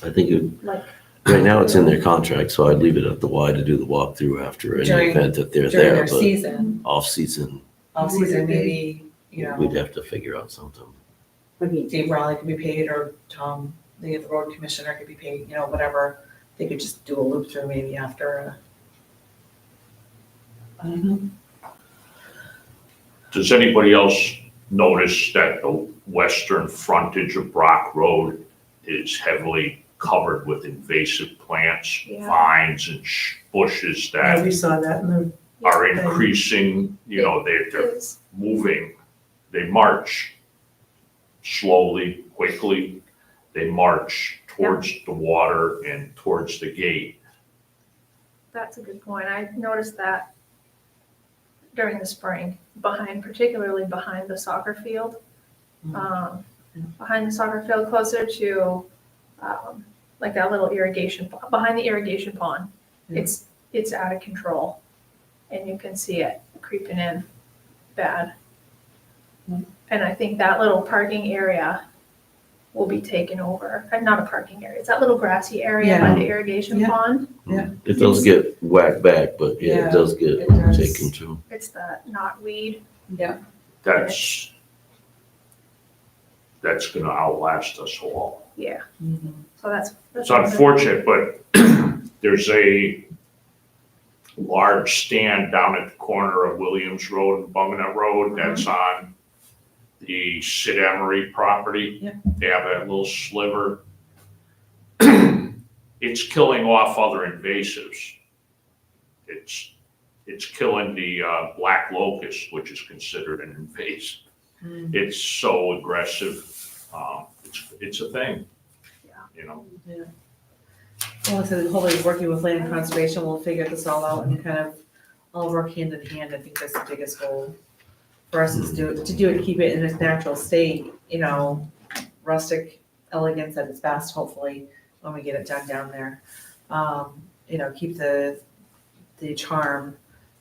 I think Like- right now it's in their contract, so I'd leave it at the Y to do the walkthrough after any During- event that they're During there, their but season, off-season, off-season maybe, you know, we'd have to figure out something. Dave Riley could be paid, or Tom, the road commissioner could be paid, you know, whatever. They could just do a loop through maybe after. I don't know. Does anybody else notice that the western frontage of Brock Road is heavily covered with invasive plants, Yeah. vines and bushes Yeah, that we saw that in the, are increasing, you know, they're Is, moving. They march slowly, quickly. They march towards the water and towards the gate. that's a good point. I noticed that during the spring, particularly behind the soccer field. Behind the soccer field, closer to, like that little behind the irrigation pond. Yeah. It's out of control. And you can see it creeping in bad. And I think that little parking area will be taken over. Not a parking area, it's that little grassy area by the irrigation Yeah. pond. Yeah. It does get whacked back, but yeah, Yeah, it does get it does. taken to. It's the knotweed. That's gonna outlast us all. Yeah, Mhm. so that's. It's unfortunate, but there's a large stand down at the corner of Williams Road and Bunganut Road that's on the Sid Emery property. Yeah. They have that little sliver. It's killing off other invasives. It's killing the black locust, which is considered an invasive. Mm. It's so aggressive. It's a thing. You know, Well, like I said, hopefully working with land and conservation, we'll figure this all out and kind of all work hand in hand. I think that's the biggest goal for us is to do it, keep it in its natural state, you know, rustic elegance at its best, hopefully, when we get it done down there. You know, keep the charm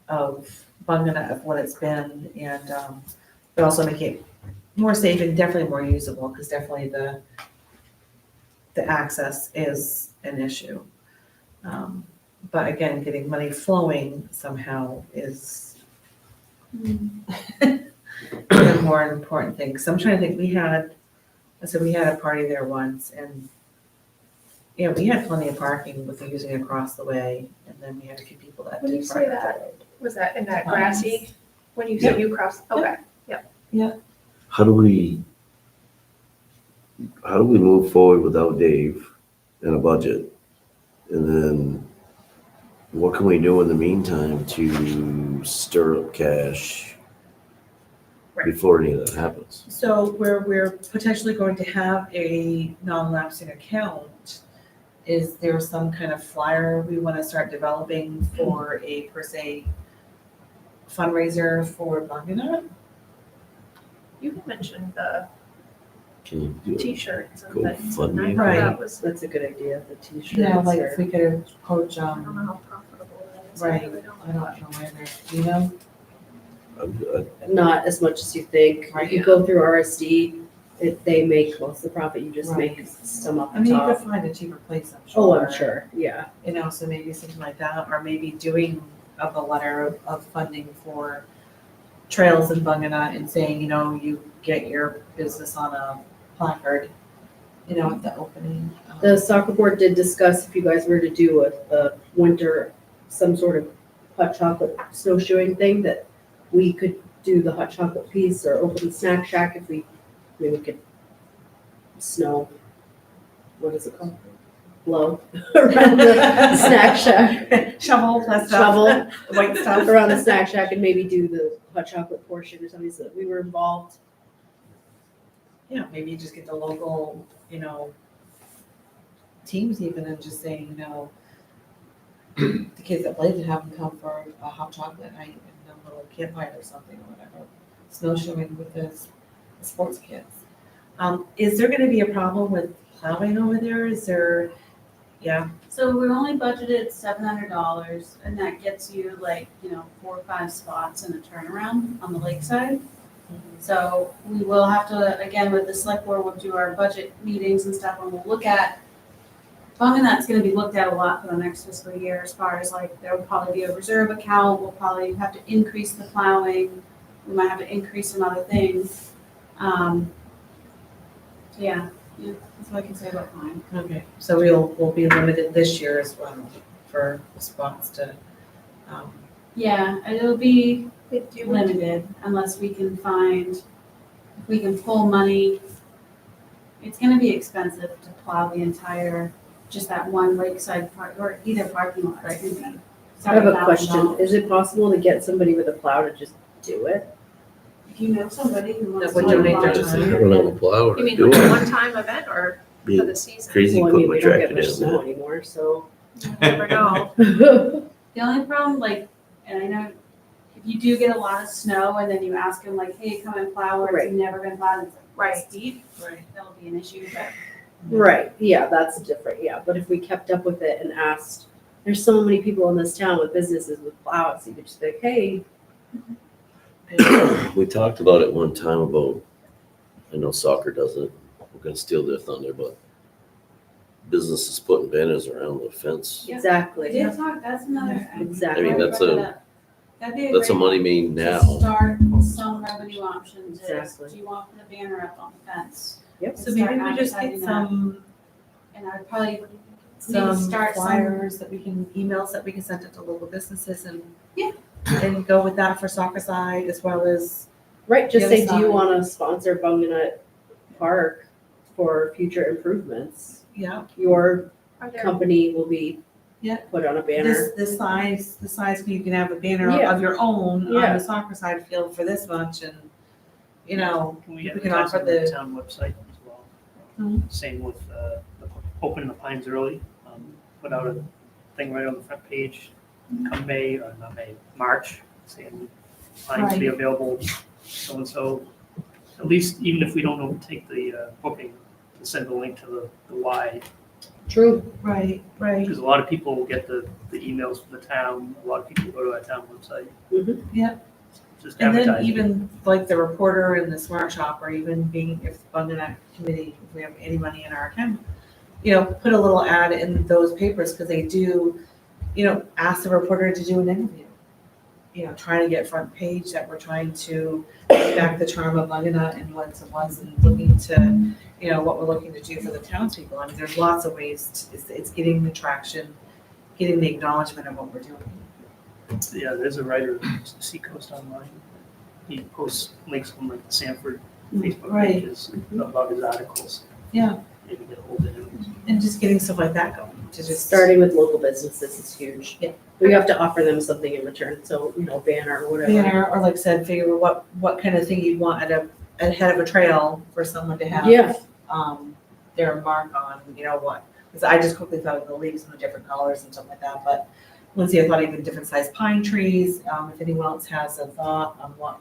of Bunganut of what it's been, and but also make it more safe and definitely more usable, because definitely the access is an issue. But again, getting money flowing somehow is the more important thing. So I'm trying to think, we had a party there once and yeah, we had plenty of parking with the using across the way. And then we had a few people that When did you say park. that, was that in that grassy, when you said you crossed, okay. How do we move forward without Dave and a budget? And then what can we do in the meantime to stir up cash Right. before any of that happens? So where we're potentially going to have a non-lapsing account, is there some kind of flyer we want to start developing for a per se fundraiser for Bunganut? You had mentioned the Can you do it? t-shirts and Go things. fund and I me. thought Right. that was, That's a good idea, the t-shirts. Yeah, like or- if we could approach, I don't know how profitable that is. Right. really I don't know either, you know? Not as much as you think. Right. If you go through RSD, they make most of the profit, you just Right. make some up I mean, you top. could find a cheaper place, I'm sure. Oh, I'm sure, yeah. You know, so maybe something like that, or maybe doing of a letter of funding for trails in Bunganut and saying, you know, you get your business on a placard, you know, at the opening. The soccer board did discuss if you guys were to do a winter, some sort of hot chocolate snowshoeing thing, that we could do the hot chocolate piece or open the snack shack if we could snow, what is it called? Blow around the snack shack, Shovel, that stuff. shovel The white stuff. around the snack shack and maybe do the hot chocolate portion or something so that we were involved. Yeah, maybe you just get the local, you know, teams even and just saying, you know, the kids that played to have them come for a hot chocolate night and a little campfire or something or whatever. Snowshoeing with the sports kids. Is there gonna be a problem with plowing over there? Is there, yeah, So we're only budgeted $700, and that gets you 4 or 5 spots in a turnaround on the lakeside. So we will have to, again, with the select board, we'll do our budget meetings and stuff, and we'll look at, Bunganut's gonna be looked at a lot for the next fiscal year, as far as there will probably be a reserve account, we'll probably have to increase the plowing, we might have to increase some other things. Yeah, that's what I can say about mine. okay, so we'll be limited this year as well for spots to, Yeah, it'll be limited unless we can find, if we can pull money. It's gonna be expensive to plow the entire, just that one lakeside park, or either parking lot, right? It'd be I have a question. $7,000. Is it possible to get somebody with a plow to just do it? If you know somebody who wants That would to donate plow their it. time. I don't have a plow. You mean Do like a it. one-time event or Be for the season? crazy, Well, I put mean, my we don't get tractor much down snow there. anymore, so. You never know. The only problem, and I know, if you do get a lot of snow and then you ask them hey, come and plow, or Right. it's never been plowed, it's Right. steep, right. that'll be an issue, but Right, yeah, that's different, yeah. But if we kept up with it and asked, there's so many people in this town with businesses with plows, you could just be like, hey, We talked about it one time about, I know soccer does it, we're gonna steal their thunder, but businesses putting banners around the fence. Yeah. exactly, did talk, that's another. Exactly. I mean, that's a That'd be money main to now. start some revenue options is, Exactly. do you want to put a banner up on the fence? Yep. So maybe we just get some And I'd probably maybe start some, flyers that we can, emails that we can send it to local businesses and. Yeah. And go with that for soccer side as well as, right, just The say, other do you side. wanna sponsor Bunganut Park for future improvements? yeah, Your Are there, company will be Yeah. put on a banner. this size, you can have a banner Yeah. of your own on Yeah. the soccer side field for this much and, you know, Can we we can advertise offer on the the, town website as well? Mhm. Same with opening the Pines early, put out a thing right on the front page, come May, or not May, March, saying Pines will be available, so-and-so. At least, even if we don't take the booking, to send the link to the Y, True. right, because a lot of people will get the emails from the town, a lot of people go to our town website. Mhm. Yeah. Just and then advertising. even like the reporter and the smart shop, or even being, if Bunganut committee, if we have any money in our account, put a little ad in those papers, because they do, ask the reporter to do an interview. Trying to get front page, that we're trying to bring back the charm of Bunganut and what it was, and looking to, what we're looking to do for the townspeople. I mean, there's lots of ways, it's getting the traction, getting the acknowledgement of what we're doing. Yeah, there's a writer, Seacoast Online. He posts links from like the Sanford Facebook Right. pages about his articles. Yeah. Maybe get a hold of him. And just getting stuff like that going, to just. Starting with local businesses is huge. Yeah. We have to offer them something in return, so, banner or whatever. Banner, or like I said, figure what kind of thing you'd want at a head of a trail for someone to have. Yeah. Their mark on, what, because I just quickly thought of the leaves and the different colors and stuff like that, but Lindsay, I thought even different sized pine trees, if anyone else has a thought on what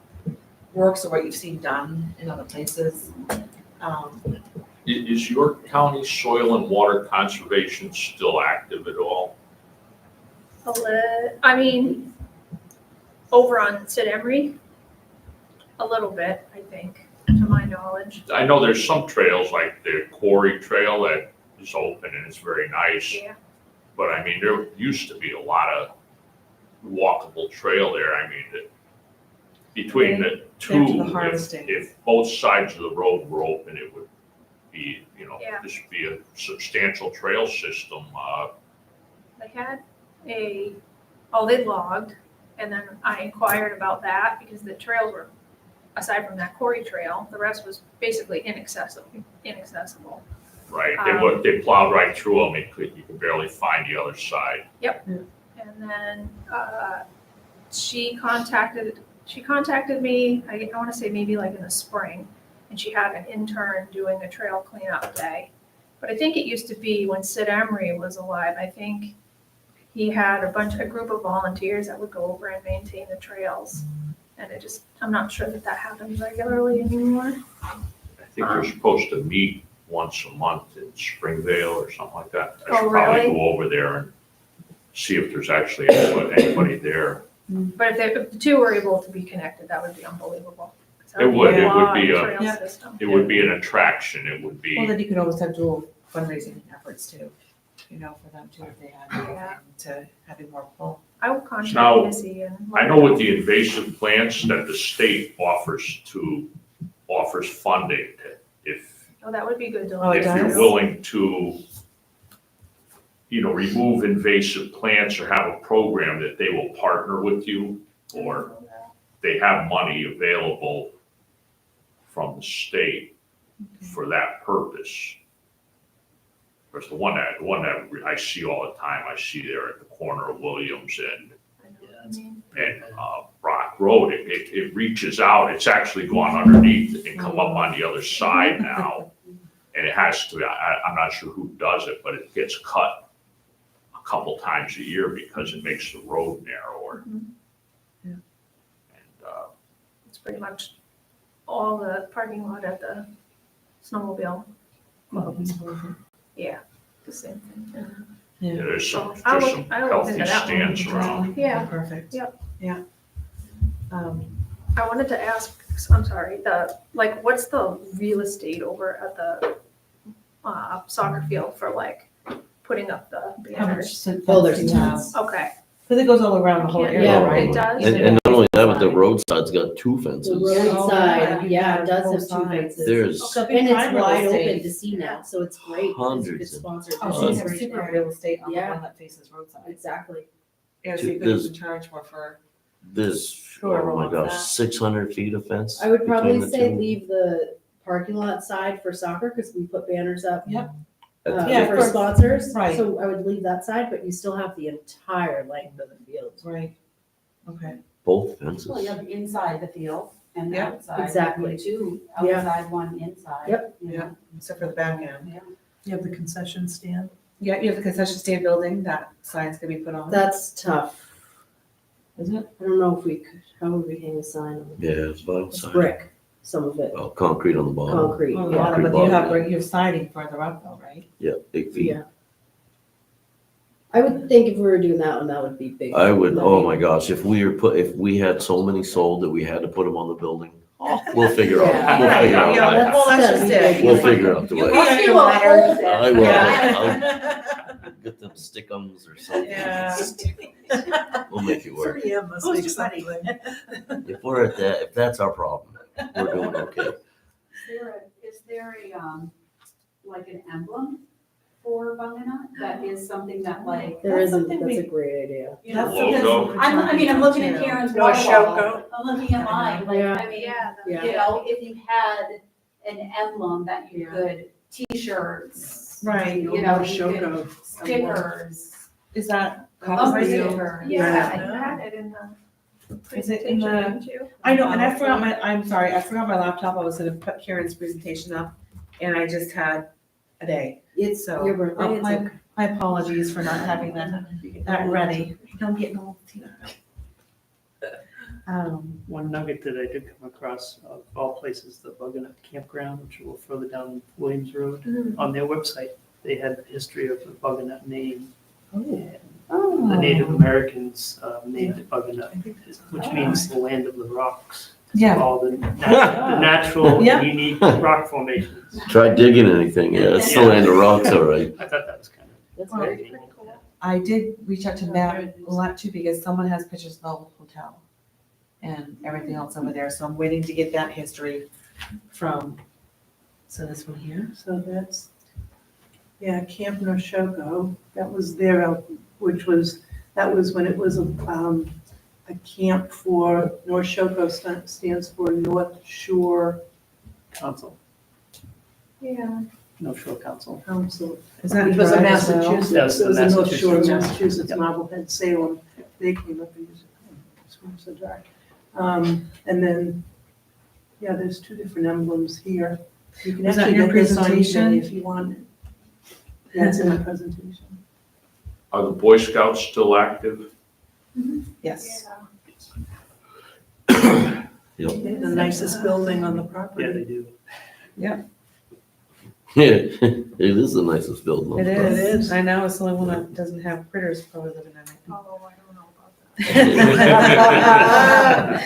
works or what you've seen done in other places. Is your county soil and water conservation still active at all? I mean, over on Sid Emery, a little bit, I think, to my knowledge. I know there's some trails like the Quarry Trail that is open and it's very nice. Yeah. But I mean, there used to be a lot of walkable trail there. I mean, between the two, Back to the harvesting. if both sides of the road were open, it would be, Yeah. this would be a substantial trail system. They had they logged, and then I inquired about that because the trails were, aside from that quarry trail, the rest was basically inaccessible. Right, Um, they plowed right through them. You could barely find the other side. And then she contacted me, I want to say maybe like in the spring, and she had an intern doing a trail cleanup day. But I think it used to be when Sid Emery was alive, I think he had a group of volunteers that would go over and maintain the trails. And I'm not sure that happens regularly anymore. I think they're supposed to meet once a month in Springvale or something like that. I Oh, should probably really? go over there and see if there's actually anybody there. But if the two were able to be connected, that would be unbelievable. 'Cause that It would. It would be long a- trail Yeah. system. It would be an attraction. It would Well, be, then you could always have dual fundraising efforts too, for them too, if they had Yeah. anything to having more pull. I will contact Now, Missy and. I know with the invasive plants that the state offers funding if Oh, that would be good to. Oh, it if you're does? willing to, remove invasive plants or have a program that they will partner with you, or they have money available from the state for that purpose. Whereas the one that I see all the time, I see there at the corner of Williams and Rock Road, it reaches out, it's actually gone underneath and come up on the other side now. And it has to, I'm not sure who does it, but it gets cut a couple times a year because it makes the road narrower. Yeah. And, It's pretty much all the parking lot at the snowmobile club. Yeah, the same thing. yeah, there's some I will healthy look into that one. stands around. Yeah. Perfect. Yep. Yeah. I wanted to ask, I'm sorry, what's the real estate over at the soccer field for putting up the How much? banners? Oh, there's tons. Okay. Because it goes all around the whole Yeah, area, Yeah, right? it does. And not only that, but the roadside's got 2 fences. The Oh, roadside, you yeah, have it does both have two sides. fences. There's So big And it's prime real wide estate. open to see now, so it's great. It's Hundreds good of sponsors. Oh, so you have Great super area. real estate on the Yeah. one that faces roadside. Exactly. Yeah, so you could There's- even charge more for. There's, Whoever oh my wants gosh, that. 600 feet of fence. I would probably between the say two. leave the parking lot side for soccer, because we put banners up. Yep. Yeah, For for- sponsors. right. So I would leave that side, but you still have the entire length of the field. Right. Okay. Both fences. Well, you have inside the field and the Yeah, outside. exactly. Two Yeah. outside, one inside. Yep. you know. Yeah. Except for the back end. You have the concession stand. Yeah, you have the concession stand building, that sign's gonna be put on. That's tough. Isn't it? I don't know if we could, how would we hang a sign on it? Yeah, it's vinyl It's siding. brick, some of it, Oh, concrete on the bottom. concrete, Oh, yeah. but you bottom. have, you're siding further up though, right? Yeah, 8 feet. Yeah. I would think if we were doing that one, that would be big. I would, oh money. my gosh, if we had so many sold that we had to put them on the building, We'll figure out, Yeah. we'll figure out. Yeah, the way. well, that's just it. We'll figure out the You way. can see do what better. Paul said. I will. Yeah. I'll get them stickums or something. Yeah. We'll make it work. 3M must Who's make funny? something. If we're at that, if that's our problem, we're doing okay. Is there a, like an emblem for Bunganut? That is something that like, There isn't, that's a great idea. you know. That's something Logo. we're I mean, I'm looking at talking Karen's No water show bottle. go? I'm looking at mine, like, Yeah. I mean, Yeah. you know, if you had an emblem that you Yeah. could, t-shirts, Right. you know, you Show could, go. stickers, Is that bumper copyrighted? stickers. Yeah, Yeah. you had it in the Is it in presentation, the- didn't you? I know, and I forgot I'm sorry, I forgot my laptop. I was gonna put Karen's presentation up and I just had a day. It's So, your birthday, it's okay. my apologies for not having that ready. I'm getting old, Tina. One nugget that I did come across, of all places, the Bunganut Campground, which will further down Williams Road, on their website, they had the history of the Bunganut name. The Native Americans named it Bunganut, which means the land of the rocks. Yeah. All the natural, Yeah. unique rock formations. Try digging anything, yeah, it's the land of rocks, all right. I thought that was kind of. That's Well, very Pretty cool. I did reach out to Matt a lot too, because someone has pictures of the whole hotel and everything else over there, so I'm waiting to get that history from, so this one here. So that's, yeah, Camp Noshogo, that was there, that was when it was a camp for, North Shoko stands for North Shore Council, Yeah. North Shore Council. Council. Is that Which was in correct as well? Massachusetts, That was it was in North Shore, Massachusetts. Massachusetts, Yep. Marblehead, Salem, they came up and used it, it's so dark. And then, yeah, there's two different emblems here. You can Was that actually your get this on presentation? eBay if you want it. That's in my presentation. Are the Boy Scouts still active? Yes. Yeah. They have the nicest building on the Yeah, property. they do. Yeah, it is the nicest building. on It the planet. is. I know, it's the only one that doesn't have critters probably living in it. Oh, I don't know about that.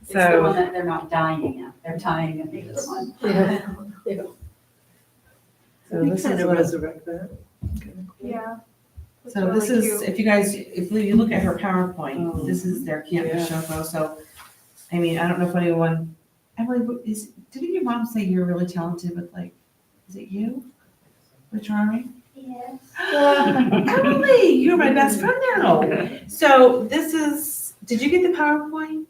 It's the So, one that they're not dying at, they're dying in the other one. so We this kind is of what, resurrect that. Yeah. It's so this really is, cute. if you guys, if you look at her PowerPoint, Oh. this is their Camp Yeah. Shoko, so, I mean, I don't know if anyone, Emily, didn't your mom say you're really talented with like, is it you? With drawing? Yes. Emily, you're my best friend now. So this is, did you get the PowerPoint?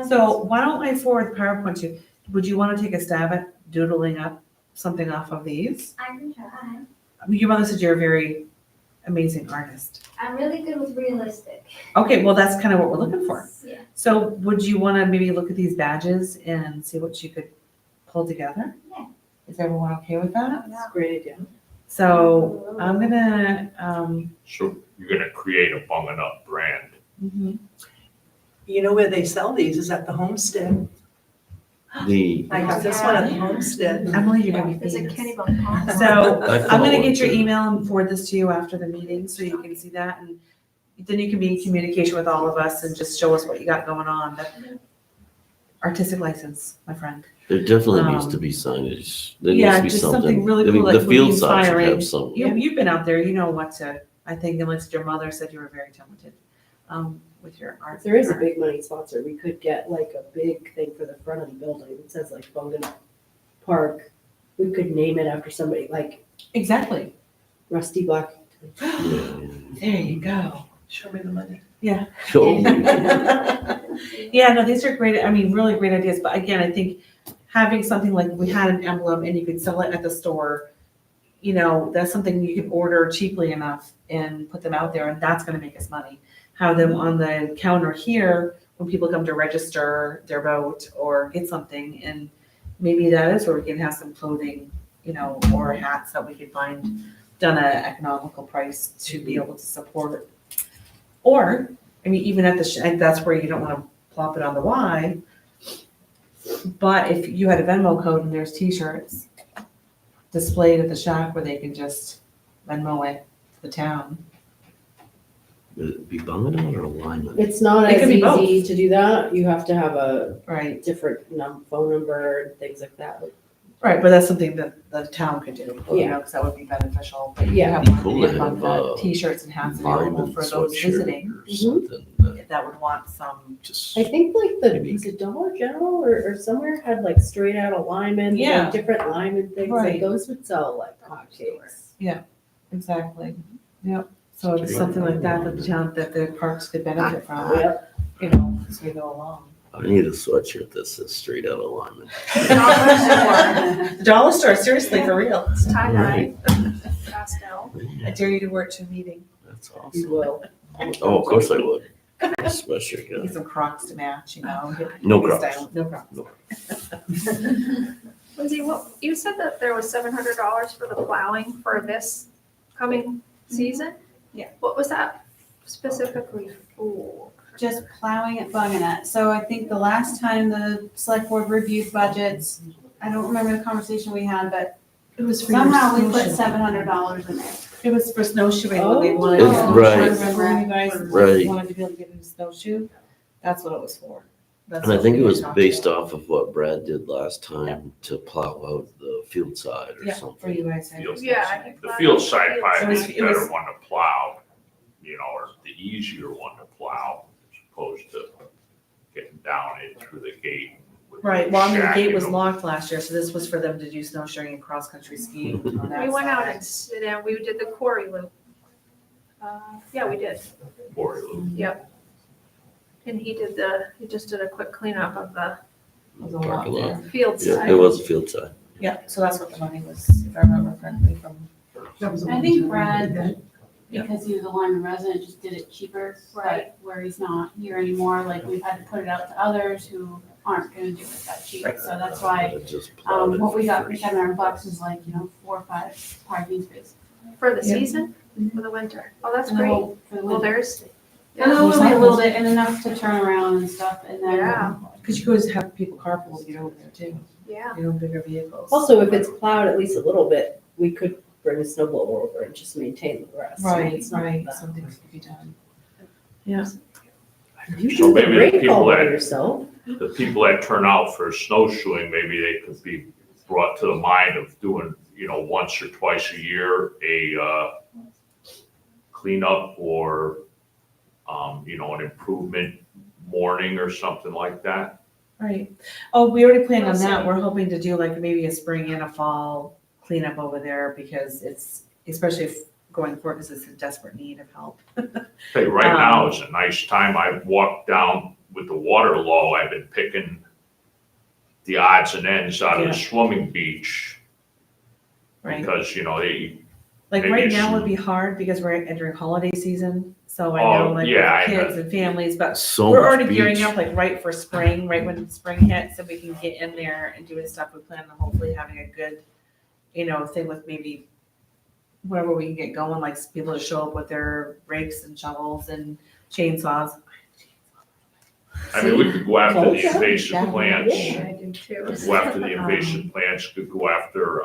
So why don't I forward the PowerPoint to you? Would you want to take a stab at doodling up something off of these? I can try. Your mother said you're a very amazing artist. I'm really good with realistic. Okay, well, that's kind of what we're looking for. Yeah. So would you want to maybe look at these badges and see what you could pull together? Yeah. Is everyone okay with that? That's a great idea. So I'm gonna, So you're gonna create a Bunganut brand. mhm. You know where they sell these is at the Homestead. The, I got this one at the Homestead. Emily, you're gonna be Is it famous. Kenny Bunk Pond? So I I'm gonna follow get your it, too. email and forward this to you after the meeting so you can see that and then you can be in communication with all of us and just show us what you got going on. But artistic license, my friend. there definitely needs to be signage. There needs Yeah, to be just something. something really I mean, cool, like the really field side should inspiring. have some. You've been out there, you know what to, I think unless your mother said you were very talented, with your art. If there is a big money sponsor, we could get like a big thing for the front of the building. It says like Bunganut Park. We could name it after somebody like Exactly. Rusty Black. Yeah, There you go. Show me the money. yeah. So, Yeah, no, these are great, I mean, really great ideas, but again, I think having something like, we had an emblem and you could sell it at the store, you know, that's something you can order cheaply enough and put them out there, and that's gonna make us money. Have them on the counter here when people come to register their vote or get something, and maybe that is where we can have some clothing, you know, or hats that we could find done at an economical price to be able to support. Or, I mean, even at the, and that's where you don't wanna plop it on the Y. But if you had a Venmo code and there's t-shirts displayed at the shack where they can just Venmo it to the town. Would it be Bunganut or alignment? It's not It as could be both. easy to do that. You have to have a Right, different phone number and things like that. right, but that's something that the town could do, you Yeah. know, because that would be beneficial. But you Yeah. have Cool one to have, Bunganut T-shirts and hats available Alignment for those sweatshirt visiting or something that that would want some. just. I think like the, Maybe. was it Dollar General or somewhere had like straight out alignment, Yeah. like different lineman things, Right. like those would sell like hotcakes. Exactly, yep. So it's something like that the town, that the parks could benefit from, Yep. you know, as we go along. I need a sweatshirt that says straight out alignment. Dollar store, seriously, for real. It's tie-dye, Right. pastel. I dare you to wear it to a meeting. That's You awesome. will. Oh, of course I would. Sweatshirt, Get yeah. some Crocs to match, you know. No hippie Crocs. style. No Crocs. Lindsay, what, you said that there was $700 for the plowing for this coming season? Yeah. What was that specifically for? Just plowing at Bunganut. So I think the last time the select board reviewed budgets, I don't remember the conversation we had, but It was for your somehow we put snowshoe. $700 in there. It was for snowshoeing, when they wanted. It's to- right. Remember you guys Right. wanted to be able to get a snowshoe? That's what it was for. That's And I what think we it had was talked based about. off of what Brad did last time to plow out the field side or Yeah, for something. you guys. to have Field- your Yeah, I snowshoe. think The that- field side It probably was- is the it was- better one to plow, you know, or the easier one to plow, as opposed to getting down it through the gate. with Right, well, I mean, the gate was shacking them. locked last year, so this was for them to do snowshoeing and cross-country skiing on that We went out and, side. we did the quarry loop. Yeah, we did. Quarry loop. Yep. And he just did a quick cleanup of the It was a lot Parking lot. there. field Yeah, side. it was a field side. Yeah, so that's what the money was, if I remember correctly, from. I think Brad, because he was a Lyman resident, just did it cheaper, Right. right, where he's not here anymore, like we've had to put it out to others who aren't gonna do it that cheap, so that's why, I just plowed it what we got for first. $700 is like, 4 or 5 parking spaces. For the Yeah. season, for the winter. Oh, that's For the great. whole- For the Well, winter. there's, And then we'll wait a little bit and enough to turn around and stuff, and then. Yeah. Because you could always have people carpool to get over there too, yeah. you know, bigger vehicles. Also, if it's plowed at least a little bit, we could bring a snow blower over and just maintain the rest. Right, It's not right, that- something could be done. Yeah, You So do the maybe the rake people all by that- yourself. The people that turn out for snowshoeing, maybe they could be brought to the mind of doing, once or twice a year, a cleanup or, an improvement morning or something like that. right. Oh, we already planned on Well that. said. We're hoping to do like maybe a spring and a fall cleanup over there because it's, especially if going forward, because it's in desperate need of help. Hey, right now is a nice time. I walked down with the water low. I've been picking the odds and ends out of Yeah. the swimming beach Right. because, they, Like maybe right it's- now would be hard because we're entering holiday season. So I Oh, know like yeah, with I kids and families, but So we're much already gearing beach. up like right for spring, right when spring hits, so we can get in there and doing stuff. We plan on hopefully having a good, thing with maybe wherever we can get going, like people to show up with their rakes and shovels and chainsaws. I mean, we could go after the Okay. invasive Yeah. plants. I do too. Could go after the invasive plants, could go after,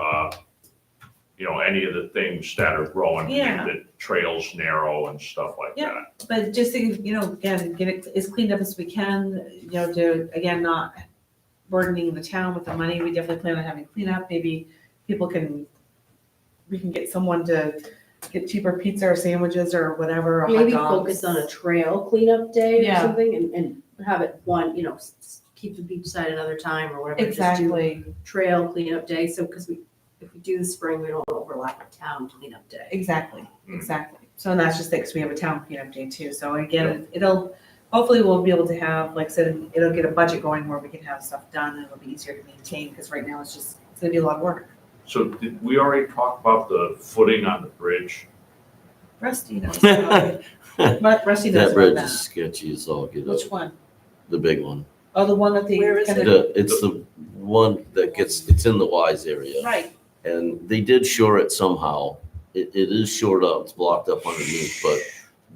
any of the things that are growing, to Yeah. make the trails narrow and stuff like Yeah. that. But just to, again, get it as cleaned up as we can, to, again, not burdening the town with the money. We definitely plan on having cleanup. Maybe we can get someone to get cheaper pizza or sandwiches or whatever, or hot Maybe dogs. focus on a trail cleanup day or Yeah. something and have it one, keep the beach side another time or whatever. Just do Exactly, trail cleanup day, so, because if we do the spring, we don't overlap with town cleanup day. exactly, Mm. exactly. So and that's just because we have a town cleanup day too. So again, hopefully we'll be able to have, like I said, it'll get a budget going where we can have stuff done and it'll be easier to maintain because right now it's gonna be a lot of work. So did we already talk about the footing on the bridge? Rusty knows about it. But Rusty knows That about bridge that. is sketchy as all get up, Which one? the big one. Oh, the one that they. Where is kinda- It's the one that it's in the Wise area. Right, And they did shore it somehow. It is shored up, it's blocked up underneath, but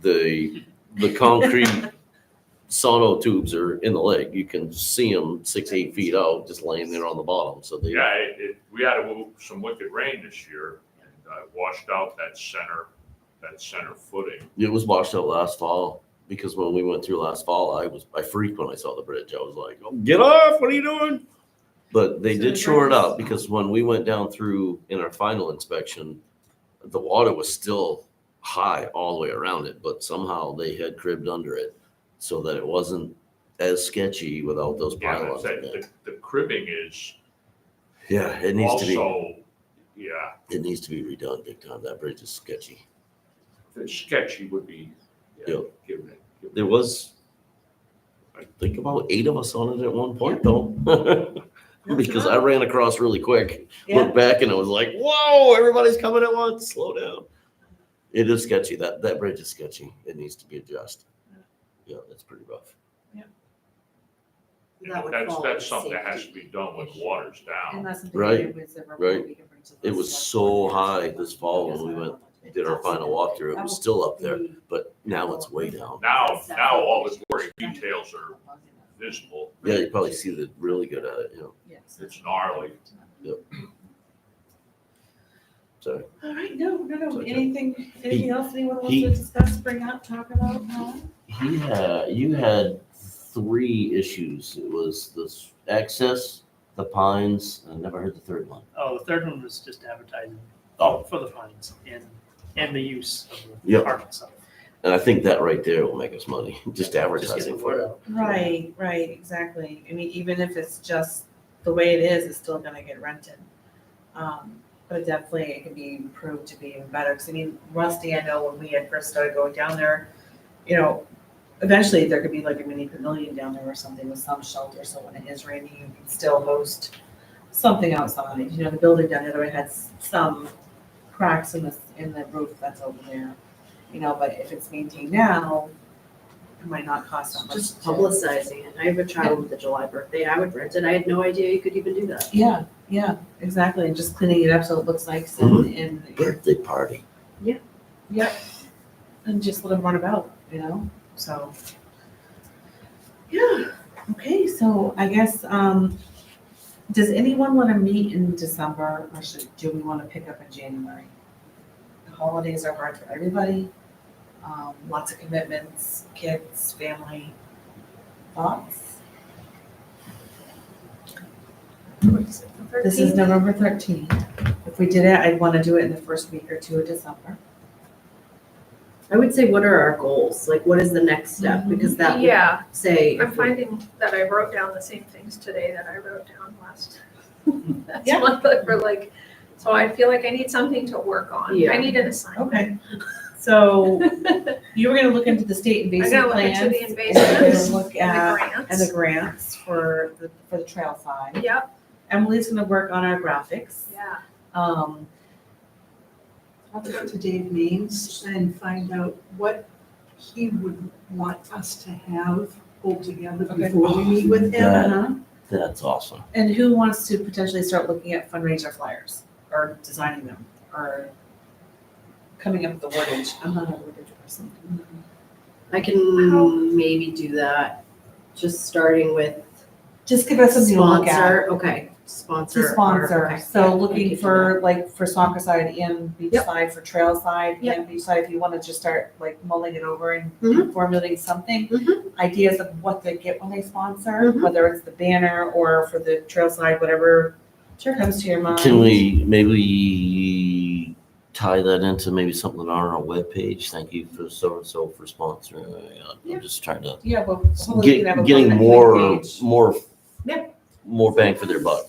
the concrete sono tubes are in the lake. You can see them 6-8 feet out, just laying there on the bottom, so they. Yeah, we had some wicked rain this year and washed out that center that center footing. It was washed out last fall, because when we went through last fall, I freaked when I saw the bridge. I was like, oh, get off, what are you doing? But they So did the shore it bridge is- up, because when we went down through in our final inspection, the water was still high all the way around it, but somehow they had cribbed under it so that it wasn't as sketchy without those Yeah, pylons that's in it. it. The cribbing is Yeah, it needs to be, also, yeah, it needs to be redone big time. That bridge is sketchy. the sketchy would be, yeah, Yep. given it. There was, I think, about 8 of us on it at one point though. Because I ran across really quick, Yeah. looked back and it was like, whoa, everybody's coming at once, slow down. It is sketchy. That bridge is sketchy. It needs to be adjusted. Yeah, it's pretty rough. That would That's, fall that's under something that has to safety be done when the water's down. And that's something Right, that was a report right. we can bring to the It was select so board. high this fall when we did our final walkthrough. It was still up there, but now it's way down. Now all the gory details are visible. Yeah, you probably see the really good at it, you know. Yes. It's gnarly. So All right, no, Okay. anything else anyone wants he- to discuss, bring up, talk about? No? you had 3 issues. It was this access, the pines, I never heard the third one. Oh, the third one was just advertising Oh. for the funds and the use of the Yep. park itself. And I think that right there will make us money, just Just get advertising the for word it. out. Right, exactly. I mean, even if it's just the way it is, it's still gonna get rented. But definitely it can be improved to be even better, because I mean, Rusty, I know when we had first started going down there, you know, eventually there could be like a mini pavilion down there or something with some shelter, so when it is raining, you can still host something outside. You know, the building down there had some cracks in the roof that's over there, you know, but if it's maintained now, it might not cost that much. Just to- publicizing it. I have a child with a July birthday. I would rent it. I had no idea you could even do that. Yeah, exactly, and just cleaning it up so it looks nice Mhm. and Birthday party. Yep. And just let them run about, you know, so. Yeah, okay, so I guess, does anyone want to meet in December, or do we want to pick up in January? The holidays are hard for everybody, lots of commitments, kids, family, thoughts? This is November 13th. If we did it, I'd want to do it in the first week or 2 of December. I would say, what are our goals? Like, what is the next step? Because that would Yeah, say. I'm finding that I wrote down the same things today that I wrote down last Yeah. month, but for like, so I feel like I need something to work on. Yeah. I need an assignment. Okay, so you were gonna look into the state I invasive gotta look plans. into the And you're gonna invasives look and at, the and grants. the grants for the trail side. Yep, Emily's gonna work on our graphics. yeah. I'll talk to Dave Means and find out what he would want us to have pulled together Okay. before we meet with him. That- Uh-huh. That's awesome. And who wants to potentially start looking at fundraiser flyers, or designing them, or coming up with the wordage? I'm not a wordage person. I can maybe do that, just starting with Just give us something to look at. sponsor, okay, sponsor. To sponsor, okay, yeah, so we looking could do for, like, for soccer side and beach Yep. side, for trail side Yep. and beach side, if you wanna just start like mulling it over and Mhm. formulating something. Mhm. Ideas of what they get when they sponsor, Mhm. whether it's the banner or for the trail side, whatever comes to your mind. Can we maybe tie that into maybe something on our webpage? Thank you for so-and-so for sponsoring. Yeah. I'm just trying to Yeah, well, hopefully we can have a getting one more, page. more, more bang for their buck.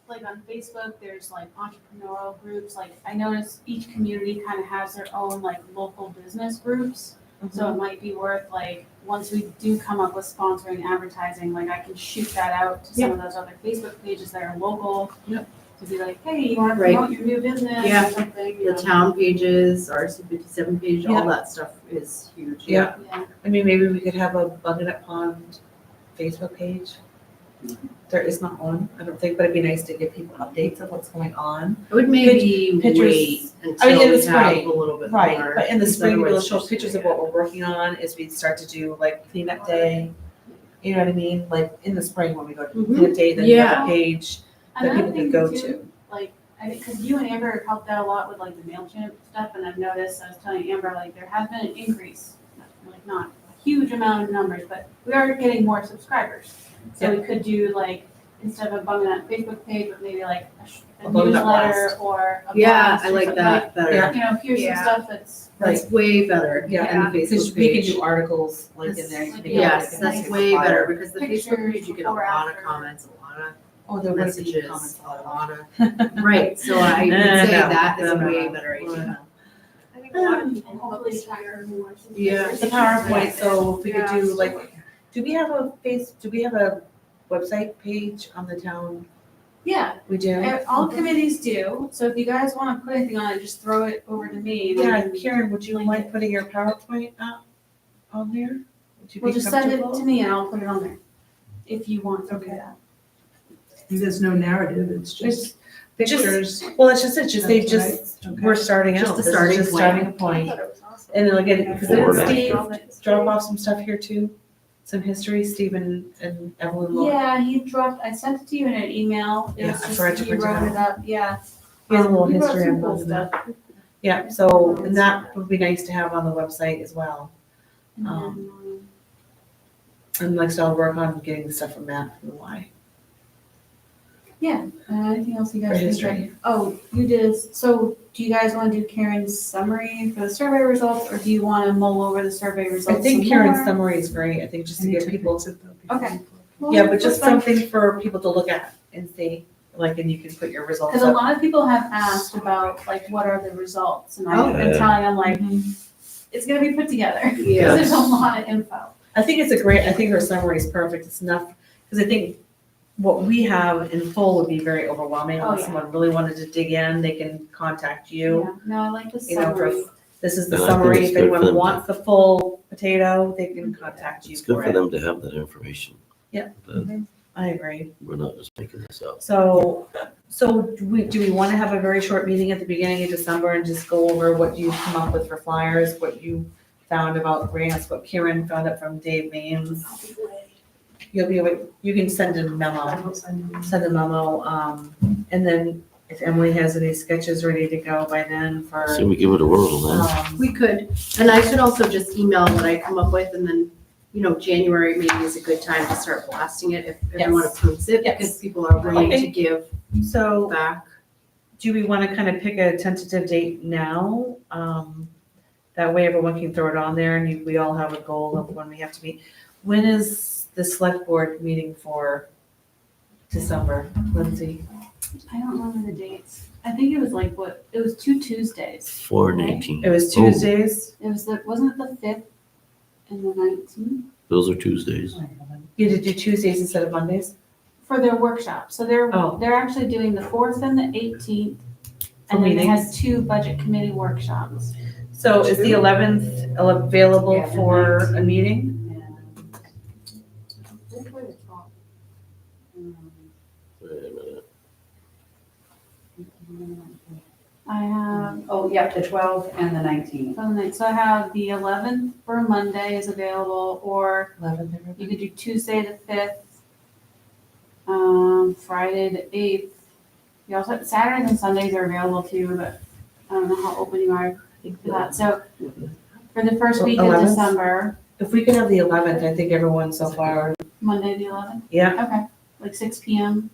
Like on Facebook, there's like entrepreneurial groups, like I notice each community kind of has their own like local business groups. So it might be worth like, once we do come up with sponsoring advertising, like I can shoot that out to some of those other Facebook pages that are local. Yep. To be like, hey, you wanna Right. promote your new business Yeah. or something, you The know? town pages, RC57 page, Yeah. all that stuff is huge. Yeah. Yeah, I mean, maybe we could have a Bunganut Pond Facebook page. There is not one, I don't think, but it'd be nice to give people updates of what's going on. I would maybe Pictures- wait I mean, until in the we have spring, a little bit more. Right, but in the because spring, we'll otherwise show it's pictures of just- what we're working on as we start to do like cleanup day. You know what I mean? Like in the spring when we go to Mhm. cleanup day, then you have Yeah. a page that Another people can thing go too, to. like, I mean, because you and Amber helped out a lot with like the MailChimp stuff, and I've noticed, I was telling Amber, like, there has been an increase, like, not a huge amount of numbers, but we are getting more subscribers. So we could do like, instead of a Bunganut Facebook page, but maybe like a A Bunganut newsletter blast. or a Yeah, blast I or like something, that better. You know, here's some Yeah. stuff that's, That's way better than Yeah, the because Facebook we can page. do articles like in there. you can make Yes, like a that's nice way better flyer. because the Facebook page, you get a Before, lot of after. comments, a lot of Oh, there would be messages, comments. a lot of, right, so I would No, say no, that is a no, way no. better idea. I think a lot of people hopefully hire more. Yeah. The PowerPoint, so if we could do like, do we have a website page on the town? Yeah, We do? all committees do, so if you guys wanna put anything on it, just throw it over to me. and Yeah, then Karen, would you mind putting your PowerPoint up on there? Would you be Well, just send it comfortable? to me and I'll put it on there, if you want to do Okay. that. There's no narrative, it's just pictures. Well, it's just, they That's just, right. Okay. we're starting out. Just a This is starting just point. starting a point. thought it was awesome. And then again, because Forward. then Steve drop off some stuff here too, some history, Steve and Evelyn will. Yeah, I sent it to you in an email, it Yeah, was I just, forgot to he print it wrote out. it up, yeah. He has a little He wrote history some of cool both of them. stuff. Yeah, so, and that would be nice to have on the website as well. And And next I'll work on getting the stuff from Matt and Y. anything else you For guys think history. of? Oh, you did, so do you guys wanna do Karen's summary for the survey results, or do you wanna mull over the survey I results think some Karen's more? summary is great, I think just to I need give people, fix it though before Okay. we close. Well, yeah, but just that's fine. something for people to look at and see, like, and you can put your results Cause a up. lot of people have asked about, like, what are the results, and I've Oh. been telling them, like, it's gonna be put together, cause Yeah. there's a lot of info. I think I think her summary is perfect, it's enough, because I think what we have in full would be very overwhelming, Oh, unless yeah. someone really wanted to dig in, they can contact you. Yeah, no, I like the You know, for, summary. this is the And I think summary, it's if good for anyone them to- wants the full potato, they can contact you It's good for for it. them to have that information. Yeah. That I agree. we're not just making this up. So do we want to have a very short meeting at the beginning of December and just go over what you've come up with for flyers, what you found about grants, what Kieran found out from Dave Maines? You can send a memo, and then if Emily has any sketches ready to go by then for, So we give it a whirl then. We could, and I could also just email what I come up with and then, January maybe is a good time to start blasting it if everyone Yes. approves it, Yes. because people are willing Okay. to give so back. do we want to kind of pick a tentative date now? That way everyone can throw it on there and we all have a goal of when we have to meet. When is the select board meeting for December, Lindsay? I don't remember the dates. I think it was it was 2 Tuesdays. 4 and 18. It was Oh, Tuesdays? It was wasn't it the 5th and the 19th? Those are Tuesdays. You did do Tuesdays instead of Mondays? For their workshop. So Oh. they're actually doing the 4th and the 18th. For And then it meetings? has 2 budget committee workshops. So is the 11th available for a meeting? Wait a minute. I have, Oh, yeah, the 12th and the 19th. so I have the 11th for Monday is available, or 11th, you could do Tuesday the 5th, Friday the 8th. You also, Saturdays and Sundays are available too, but I don't know how open you are for that. So for the first week of 11th? December, If we can have the 11th, I think everyone so far, Monday the 11th, yeah, okay, like 6 PM.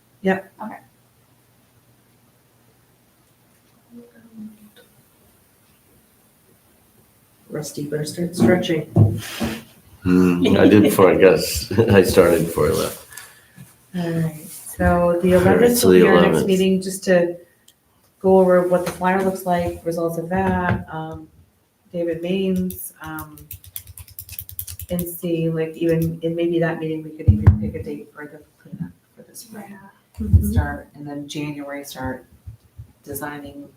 Rusty better start stretching. I did before I guess. I started before I left. alright, so the All right, 11th so will the be our next 11th. meeting, just to go over what the flyer looks like, results of that, David Maines, and see, like, even, in maybe that meeting, we could even pick a date for the cleanup for the spring. Start, and then January, start designing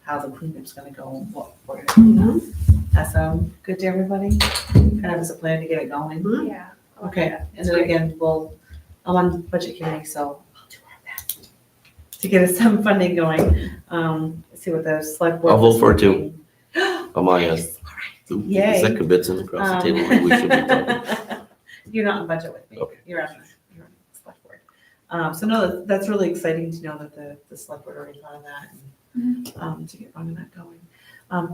how the cleanup's gonna go, and what we're gonna clean up. That sound good to everybody? Kind of as a plan to get it going? Yeah. Okay, and then again, I'm on budget committee, so I'll do our best to get us some funding going. See what the select board. I'll vote for it too. thinking. Oh my God. Nice. Ooh, Yay. Is that Kibitson across the table? We should be talking. You're not on budget with me. Okay. You're on the select board. So no, that's really exciting to know that the select board already thought of that and, to get Bunganut going.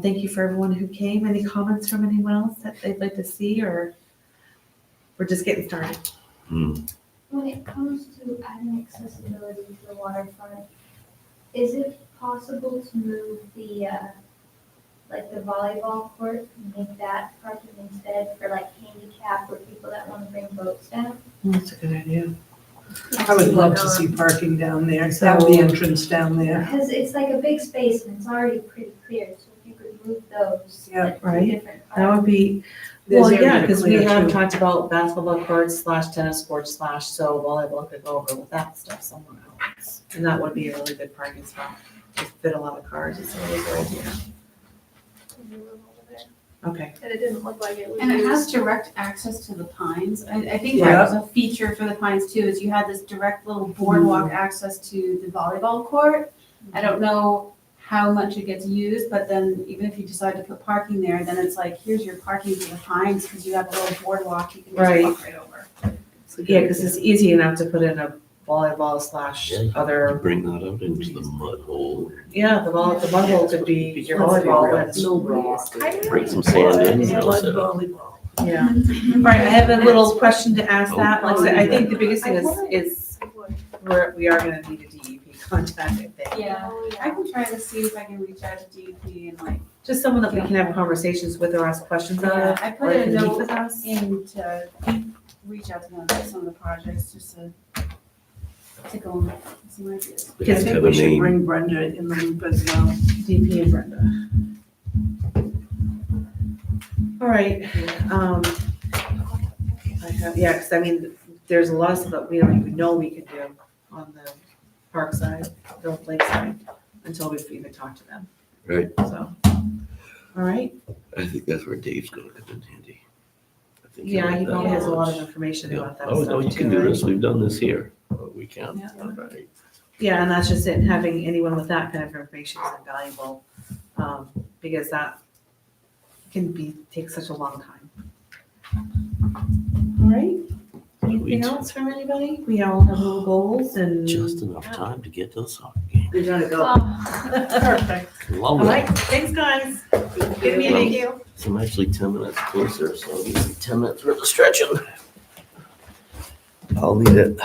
Thank you for everyone who came. Any comments from anyone else that they'd like to see, or we're just getting started? When it comes to adding accessibility to the waterfront, is it possible to move the, like the volleyball court, and make that parking instead for like handicap or people that want to bring boats down? That's a good idea. I would love to see parking down there, have the entrance down there. Because it's like a big space and it's already pretty clear, so if you could move those, Yeah, like, to right. different That would be, There's well, area yeah, to because we clear, have too. talked about basketball courts / tennis courts / so volleyball could go over with that stuff somewhere else. And that would be a really good parking spot, just fit a lot of cars, it's a really good idea. Okay, And it didn't look like it was And it used. has direct access to the Pines. I think Yeah. that was a feature for the Pines too, is you had this direct little boardwalk access to the volleyball court. I don't know how much it gets used, but then even if you decide to put parking there, then it's like, here's your parking for the Pines, because you have a little boardwalk you can Right. just walk right over. yeah, because it's easy enough to put in a volleyball Yeah, / other, Bring that out into the mud hole. yeah, the mud hole could be your volleyball, and No rock. Bring some sand in, you know, Mud so. volleyball. yeah. All right, I have a little question to ask that, like I said, I think the biggest thing is we are gonna need a DEP contact, I think. Yeah, Oh, I can try to see if I can reach out to DEP and like, Just someone that we can have conversations with or ask questions yeah, of, I or put a can meet note with us. in to reach out to them about some of the projects, just to go and get some ideas. I Because think have we a should name. bring Brenda in the loop as well. DP and Brenda. All right, yeah, because I mean, there's a lot of stuff that we don't even know we can do on the park side, the lake side, until we've even talked to them. Right. So, all right, I think that's where Dave's gonna come in handy. I think he'll yeah, have he that probably has a lot knowledge. of information Yeah. about that Oh, stuff no, you too, can do right? this, we've done this here. Oh, we can. Yeah. All right. Yeah, and that's just it, having anyone with that kind of information is invaluable, because that can take such a long time. All right, anything Sweet. else from anybody? We all have little goals and. Just enough time to get to the soccer game. You're gonna go. Perfect. All Love right, it. thanks, guys. Good Well, meeting you. So I'm actually 10 minutes closer, so I'll give you 10 minutes worth of stretching. I'll need it.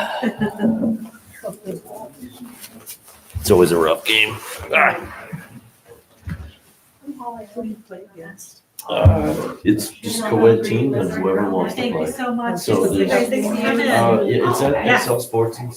It's always a rough game. Who do you play against? It's just co-ed team and whoever wants to Thank you play. so much. So Thanks for coming in. Yeah, it's at Yeah. SL Sports and